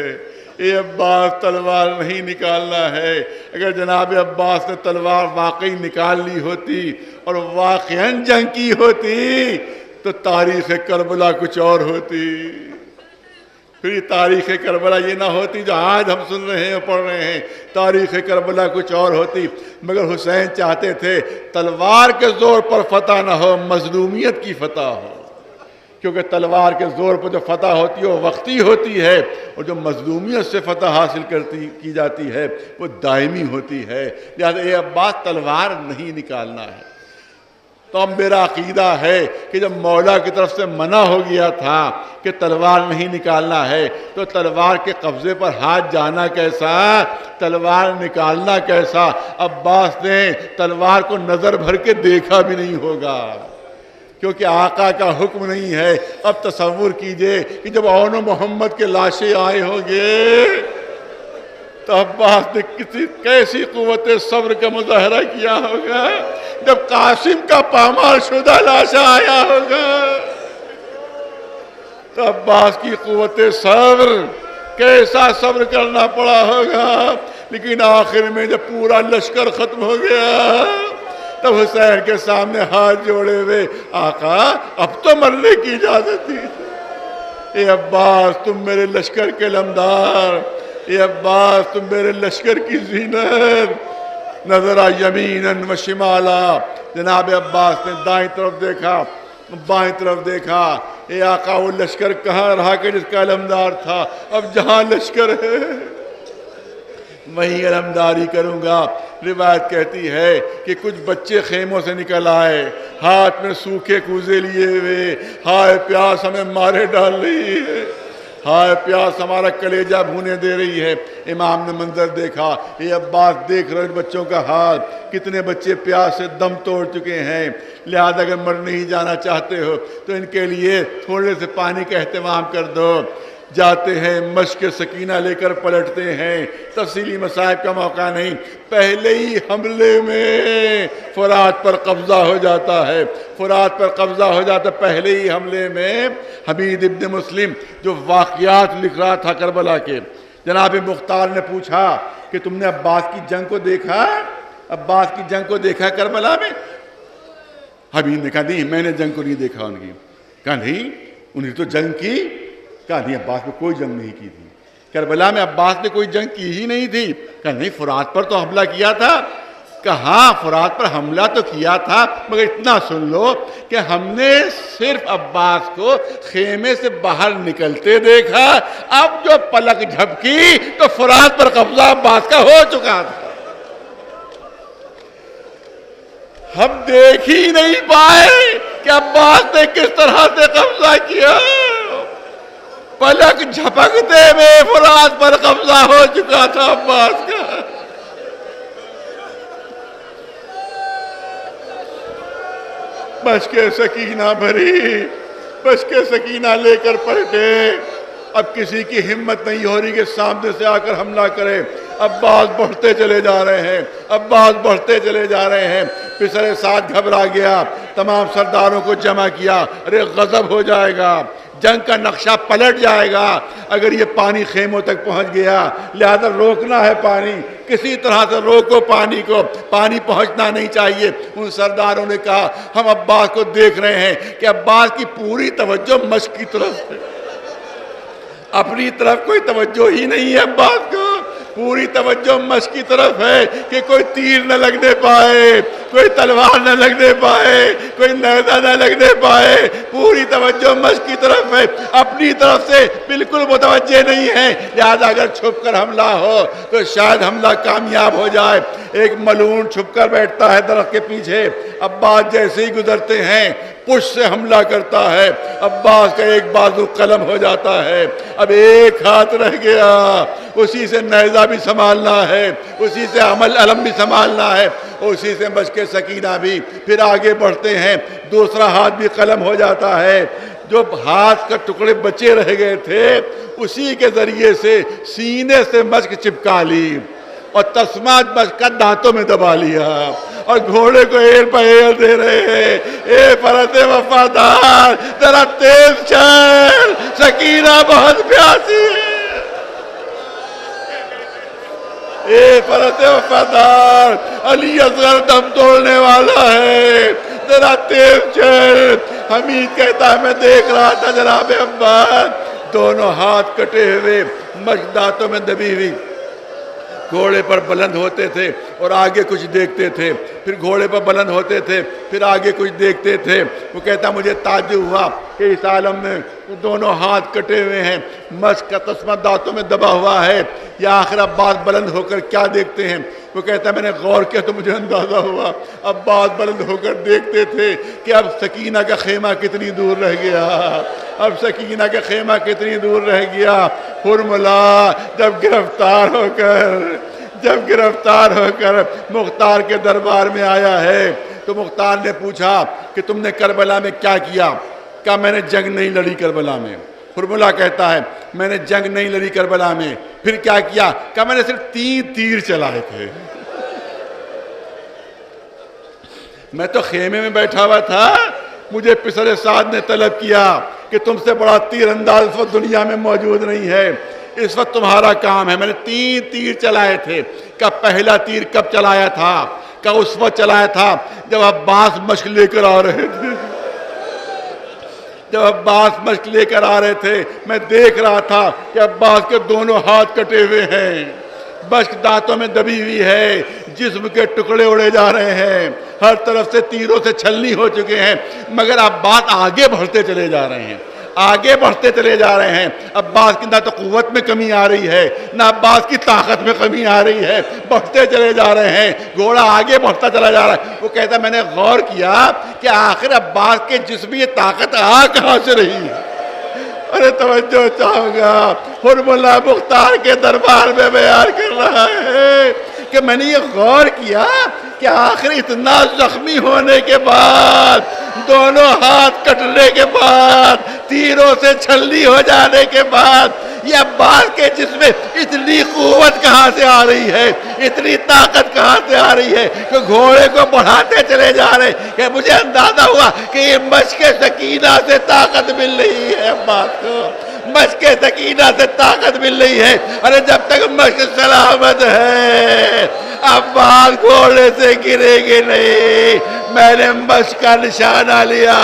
اے عباس تلوار نہیں نکالنا ہے۔ اگر جناب عباس نے تلوار واقعی نکال لی ہوتی اور واقعاً جنگ کی ہوتی تو تاریخ کربلا کچھ اور ہوتی، پھر یہ تاریخ کربلا یہ نہ ہوتی جو آج ہم سن رہے ہیں اور پڑھ رہے ہیں، تاریخ کربلا کچھ اور ہوتی۔ مگر حسین چاہتے تھے تلوار کے زور پر فتح نہ ہو، مظلومیت کی فتح ہو، کیونکہ تلوار کے زور پر جو فتح ہوتی ہے وہ وقتی ہوتی ہے، اور جو مظلومیت سے فتح حاصل کی جاتی ہے وہ دائمی ہوتی ہے۔ لہذا اے عباس تلوار نہیں نکالنا ہے۔ تو اب میرا عقیدہ ہے کہ جب مولا کی طرف سے منع ہو گیا تھا کہ تلوار نہیں نکالنا ہے تو تلوار کے قبضے پر ہاتھ جانا کیسا، تلوار نکالنا کیسا؟ عباس نے تلوار کو نظر بھر کے دیکھا بھی نہیں ہوگا، کیونکہ آقا کا حکم نہیں ہے۔ اب تصور کیجئے کہ جب اون و محمد کے لاشیں آئے ہوں گے تو عباس نے کیسی قوت صبر کا مظاہرہ کیا ہوگا، جب قاسم کا پامال شدہ لاشا آیا ہوگا تو عباس کی قوت صبر کیسا صبر کرنا پڑا ہوگا۔ لیکن آخر میں جب پورا لشکر ختم ہو گیا تب حسین کے سامنے ہاتھ جوڑے ہوئے، آقا اب تو مرنے کی اجازت دی، اے عباس تم میرے لشکر کے لمدار، اے عباس تم میرے لشکر کی زینت۔ نظر یمیناً و شمالا، جناب عباس نے دائیں طرف دیکھا، بائیں طرف دیکھا، اے آقا وہ لشکر کہاں رہا کہ جس کا علمدار تھا، اب جہاں لشکر ہے وہیں علمداری کروں گا۔ روایت کہتی ہے کہ کچھ بچے خیموں سے نکل آئے، ہاتھ میں سوکھے کوزے لیے ہوئے، ہائے پیاس ہمیں مارے ڈال رہی ہے، ہائے پیاس ہمارا کلیجہ بھونے دے رہی ہے۔ امام نے منظر دیکھا، اے عباس دیکھ رہے بچوں کا حال، کتنے بچے پیاس سے دم توڑ چکے ہیں، لہذا اگر مر نہیں جانا چاہتے ہو تو ان کے لیے تھوڑے سے پانی کا اہتمام کر دو۔ جاتے ہیں، مشق سکینہ لے کر پلٹتے ہیں، تفصیلی مصائب کا موقع نہیں، پہلے ہی حملے میں فرات پر قبضہ ہو جاتا ہے، فرات پر قبضہ ہو جاتا ہے۔ پہلے ہی حملے میں حمید ابن مسلم جو واقعات لکھ رہا تھا کربلا کے، جناب مختار نے پوچھا کہ تم نے عباس کی جنگ کو دیکھا، عباس کی جنگ کو دیکھا کربلا میں؟ حمید نے کہا نہیں میں نے جنگ کو نہیں دیکھا ان کی۔ کہا نہیں انہیں تو جنگ کی؟ کہا نہیں عباس میں کوئی جنگ نہیں کی تھی، کربلا میں عباس نے کوئی جنگ کی ہی نہیں تھی۔ کہا نہیں فرات پر تو حملہ کیا تھا۔ کہا فرات پر حملہ تو کیا تھا، مگر اتنا سن لو کہ ہم نے صرف عباس کو خیمے سے باہر نکلتے دیکھا، اب جو پلک جھپکی تو فرات پر قبضہ عباس کا ہو چکا تھا۔ ہم دیکھ ہی نہیں پائے کہ عباس نے کس طرح سے قبضہ کیا، پلک جھپکتے میں فرات پر قبضہ ہو چکا تھا عباس کا۔ مشق سکینہ بھری، مشق سکینہ لے کر پلٹے، اب کسی کی ہمت نہیں ہو رہی کہ سامنے سے آ کر حملہ کرے۔ عباس بڑھتے چلے جا رہے ہیں، عباس بڑھتے چلے جا رہے ہیں۔ پسر سعد گھبرا گیا، تمام سرداروں کو جمع کیا، ارے غضب ہو جائے گا، جنگ کا نقشہ پلٹ جائے گا اگر یہ پانی خیموں تک پہنچ گیا، لہذا روکنا ہے پانی، کسی طرح سے روکو پانی کو، پانی پہنچنا نہیں چاہیے۔ ان سرداروں نے کہا ہم عباس کو دیکھ رہے ہیں کہ عباس کی پوری توجہ مشق کی طرف ہے، اپنی طرف کوئی توجہ ہی نہیں ہے عباس کو، پوری توجہ مشق کی طرف ہے کہ کوئی تیر نہ لگنے پائے، کوئی تلوار نہ لگنے پائے، کوئی نیزہ نہ لگنے پائے، پوری توجہ مشق کی طرف ہے، اپنی طرف سے بالکل متوجہ نہیں ہے، لہذا اگر چھپ کر حملہ ہو تو شاید حملہ کامیاب ہو جائے۔ ایک ملعون چھپ کر بیٹھتا ہے درخت کے پیچھے، عباس جیسے ہی گزرتے ہیں پشت سے حملہ کرتا ہے، عباس کا ایک بازو قلم ہو جاتا ہے، اب ایک ہاتھ رہ گیا، اسی سے نیزہ بھی سنبھالنا ہے، اسی سے علم بھی سنبھالنا ہے، اسی سے مشق سکینہ بھی۔ پھر آگے بڑھتے ہیں، دوسرا ہاتھ بھی قلم ہو جاتا ہے، جو ہاتھ کا ٹکڑے بچے رہ گئے تھے اسی کے ذریعے سے سینے سے مشق چپکا لی اور تسمہ مشق کا دانتوں میں دبا لیا، اور گھوڑے کو ایر پہ ایر دے رہے ہیں، اے فرس وفادار ذرا تیز چل، سکینہ بہت پیاسی ہے، اے فرس وفادار علی اصغر دم توڑنے والا ہے، ذرا تیز چل۔ حمید کہتا ہے میں دیکھ رہا تھا جناب عباس، دونوں ہاتھ کٹے ہوئے، مشق دانتوں میں دبی ہوئی، گھوڑے پر بلند ہوتے تھے اور آگے کچھ دیکھتے تھے، پھر گھوڑے پر بلند ہوتے تھے، پھر آگے کچھ دیکھتے تھے۔ وہ کہتا مجھے تعجب ہوا کہ اس عالم میں دونوں ہاتھ کٹے ہوئے ہیں، مشق کا تسمہ دانتوں میں دبا ہوا ہے، یا آخر عباس بلند ہو کر کیا دیکھتے ہیں؟ وہ کہتا ہے میں نے غور کیا تو مجھے اندازہ ہوا، عباس بلند ہو کر دیکھتے تھے کہ اب سکینہ کا خیمہ کتنی دور رہ گیا، اب سکینہ کا خیمہ کتنی دور رہ گیا۔ ہرملا جب گرفتار ہو کر مختار کے دربار میں آیا ہے تو مختار نے پوچھا کہ تم نے کربلا میں کیا کیا؟ کہا میں نے جنگ نہیں لڑی کربلا میں۔ ہرملا کہتا ہے میں نے جنگ نہیں لڑی کربلا میں، پھر کیا کیا؟ کہا میں نے صرف 3 تیر چلائے تھے، میں تو خیمے میں بیٹھا ہوا تھا، مجھے پسر سعد نے طلب کیا کہ تم سے بڑا تیر انداز اس وقت دنیا میں موجود نہیں ہے، اس وقت تمہارا کام ہے۔ میں نے 3 تیر چلائے تھے۔ کہ پہلا تیر کب چلایا تھا؟ کہ اس وقت چلایا تھا جب عباس مشق لے کر آ رہے تھے، جب عباس مشق لے کر آ رہے تھے میں دیکھ رہا تھا کہ عباس کے دونوں ہاتھ کٹے ہوئے ہیں، مشق دانتوں میں دبی ہوئی ہے، جسم کے ٹکڑے اڑے جا رہے ہیں، ہر طرف سے تیروں سے چھلنی ہو چکے ہیں، مگر عباس آگے بڑھتے چلے جا رہے ہیں، آگے بڑھتے چلے جا رہے ہیں. عباس کی نہ تو قوت میں کمی آ رہی ہے نہ عباس کی طاقت میں کمی آ رہی ہے, بڑھتے چلے جا رہے ہیں, گھوڑا آگے بڑھتا چلا جا رہا ہے. وہ کہتا میں نے غور کیا کہ آخر عباس کے جسم میں یہ طاقت آ کہاں سے رہی ہے. ارے توجہ چاہوں گا, حرم اللہ مختار کے دربار میں بیان کر رہا ہے کہ میں نے یہ غور کیا کہ آخر اتنا زخمی ہونے کے بعد, دونوں ہاتھ کٹنے کے بعد, تیروں سے چھلنی ہو جانے کے بعد, یہ عباس کے جسم میں اتنی قوت کہاں سے آ رہی ہے, اتنی طاقت کہاں سے آ رہی ہے کہ گھوڑے کو بڑھاتے چلے جا رہے ہیں. کہ مجھے اندازہ ہوا کہ یہ مشق سکینہ سے طاقت مل رہی ہے عباس کو, مشق سکینہ سے طاقت مل رہی ہے. ارے جب تک مشق سلامت ہے عباس گھوڑے سے گرے گے نہیں. میں نے مشق کا نشانہ لیا,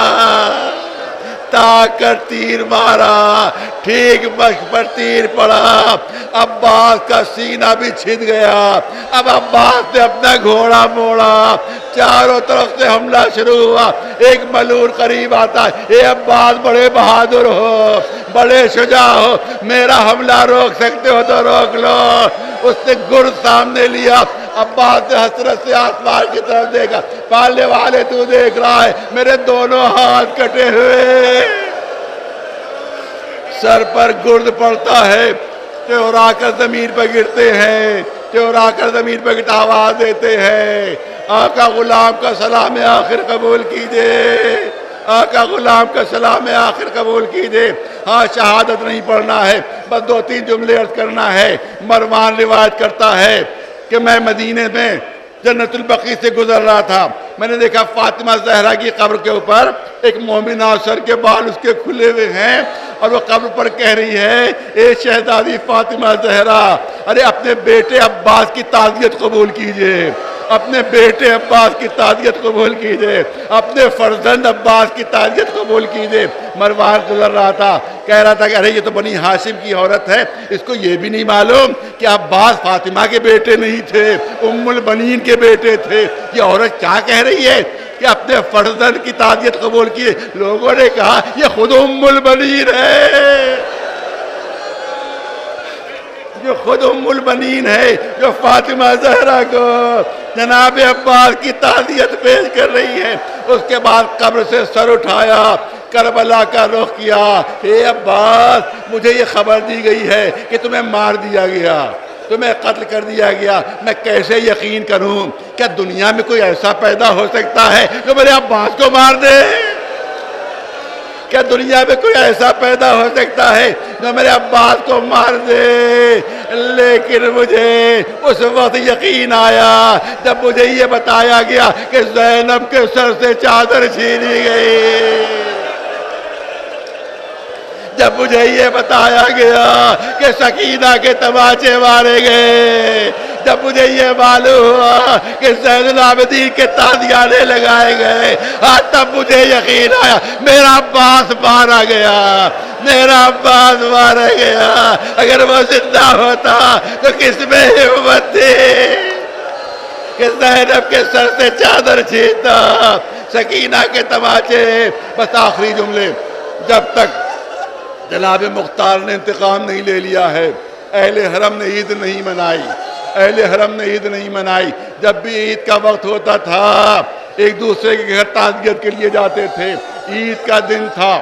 کر تیر مارا, ٹھیک مشق پر تیر پڑا, عباس کا سینہ بھی چھن گیا. اب عباس نے اپنا گھوڑا موڑا, چاروں طرف سے حملہ شروع ہوا. ایک ملور قریب آتا ہے, اے عباس بڑے بہادر ہو, بڑے شجاع ہو, میرا حملہ روک سکتے ہو تو روک لو. اس نے گرد سامنے لیا. عباس نے حسرت سے آسمان کی طرف دیکھا, پالنے والے تو دیکھ رہا ہے میرے دونوں ہاتھ کٹے ہوئے, سر پر گرد پڑتا ہے, چورا کر زمین پر گرتے ہیں, چورا کر زمین پر گرتا آواز دیتے ہیں, آقا غلام کا سلام آخر قبول کیجئے, آقا غلام کا سلام آخر قبول کیجئے. ہاں شہادت نہیں پڑھنا ہے, بس 2-3 جملے عرض کرنا ہے. مروان روایت کرتا ہے کہ میں مدینے میں جنت البقیع سے گزر رہا تھا, میں نے دیکھا فاطمہ زہرا کی قبر کے اوپر ایک مومنہ, سر کے بال اس کے کھلے ہوئے ہیں, اور وہ قبر پر کہہ رہی ہے اے شہزادی فاطمہ زہرا, ارے اپنے بیٹے عباس کی تعزیت قبول کیجئے, اپنے بیٹے عباس کی تعزیت قبول کیجئے, اپنے فرزند عباس کی تعزیت قبول کیجئے. مروان گزر رہا تھا, کہہ رہا تھا کہ ارے یہ تو بنی ہاشم کی عورت ہے, اس کو یہ بھی نہیں معلوم کہ عباس فاطمہ کے بیٹے نہیں تھے, ام البنین کے بیٹے تھے. یہ عورت کیا کہہ رہی ہے کہ اپنے فرزند کی تعزیت قبول کیے. لوگوں نے کہا یہ خود ام البنین ہے, جو خود ام البنین ہے, جو فاطمہ زہرا کو جناب عباس کی تعزیت پیش کر رہی ہے. اس کے بعد قبر سے سر اٹھایا, کربلا کا رخ کیا. اے عباس, مجھے یہ خبر دی گئی ہے کہ تمہیں مار دیا گیا, تمہیں قتل کر دیا گیا. میں کیسے یقین کروں, کیا دنیا میں کوئی ایسا پیدا ہو سکتا ہے جو میرے عباس کو مار دے؟ کیا دنیا میں کوئی ایسا پیدا ہو سکتا ہے جو میرے عباس کو مار دے؟ لیکن مجھے اس وقت یقین آیا جب مجھے یہ بتایا گیا کہ زینب کے سر سے چادر چھینی گئی, جب مجھے یہ بتایا گیا کہ سکینہ کے تماچے مارے گئے, جب مجھے یہ معلوم ہوا کہ زین العابدین کے تازیانے لگائے گئے, تب مجھے یقین آیا میرا عباس مارا گیا, میرا عباس مارا گیا. اگر وہ زندہ ہوتا تو کس میں ہمت تھی کہ زینب کے سر سے چادر چھینتا, سکینہ کے تماچے. بس آخری جملے, جب تک جناب مختار نے انتقام نہیں لے لیا ہے, اہل حرم نے عید نہیں منائی, اہل حرم نے عید نہیں منائی. جب بھی عید کا وقت ہوتا تھا ایک دوسرے کے گھر تعزیت کے لیے جاتے تھے. عید کا دن تھا,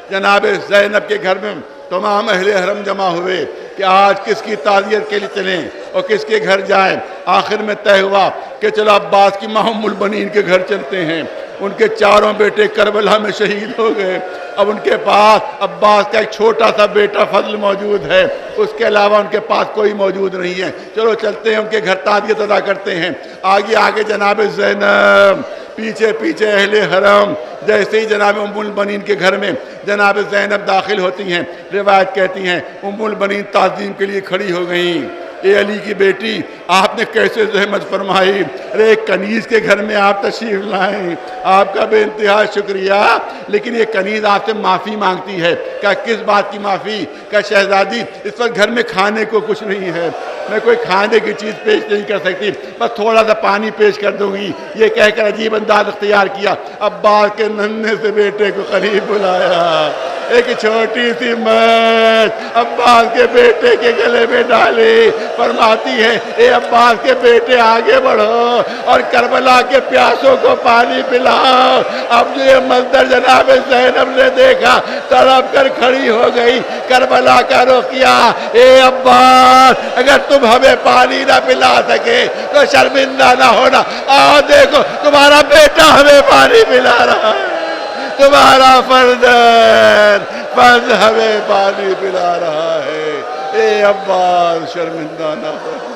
جناب زینب کے گھر میں تمام اہل حرم جمع ہوئے کہ آج کس کی تعزیت کے لیے چلیں اور کس کے گھر جائیں. آخر میں طے ہوا کہ چلو عباس کی ماں ام البنین کے گھر چلتے ہیں. ان کے چاروں بیٹے کربلا میں شہید ہو گئے. اب ان کے پاس عباس کا ایک چھوٹا سا بیٹا فضل موجود ہے, اس کے علاوہ ان کے پاس کوئی موجود نہیں ہے. چلو چلتے ہیں ان کے گھر تعزیت ادا کرتے ہیں. آگے آگے جناب زینب, پیچھے پیچھے اہل حرم. جیسے ہی جناب ام البنین کے گھر میں جناب زینب داخل ہوتی ہیں, روایت کہتی ہیں ام البنین تعظیم کے لیے کھڑی ہو گئیں. اے علی کی بیٹی, آپ نے کیسے زحمت فرمائی, ارے ایک کنیز کے گھر میں آپ تشریف لائیں, آپ کا بے انتہا شکریہ. لیکن یہ کنیز آپ سے معافی مانگتی ہے. کیا کس بات کی معافی؟ کیا شہزادی اس وقت گھر میں کھانے کو کچھ نہیں ہے, میں کوئی کھانے کی چیز پیش نہیں کر سکتی, بس تھوڑا سا پانی پیش کر دوں گی. یہ کہہ کر عجیب انداز اختیار کیا. عباس کے ننھے سے بیٹے کو قریب بلایا, ایک چھوٹی سی میچ عباس کے بیٹے کے گلے میں ڈالی، فرماتی ہے اے عباس کے بیٹے آگے بڑھو اور کربلا کے پیاسوں کو پانی پلاؤ۔ اب جو یہ منظر جناب زینب نے دیکھا تڑپ کر کھڑی ہو گئی، کربلا کا رخ کیا، اے عباس اگر تم ہمیں پانی نہ پلا سکے تو شرمندہ نہ ہونا، آؤ دیکھو تمہارا بیٹا ہمیں پانی پلا رہا ہے، تمہارا فرزند ہمیں پانی پلا رہا ہے، اے عباس شرمندہ نہ ہو۔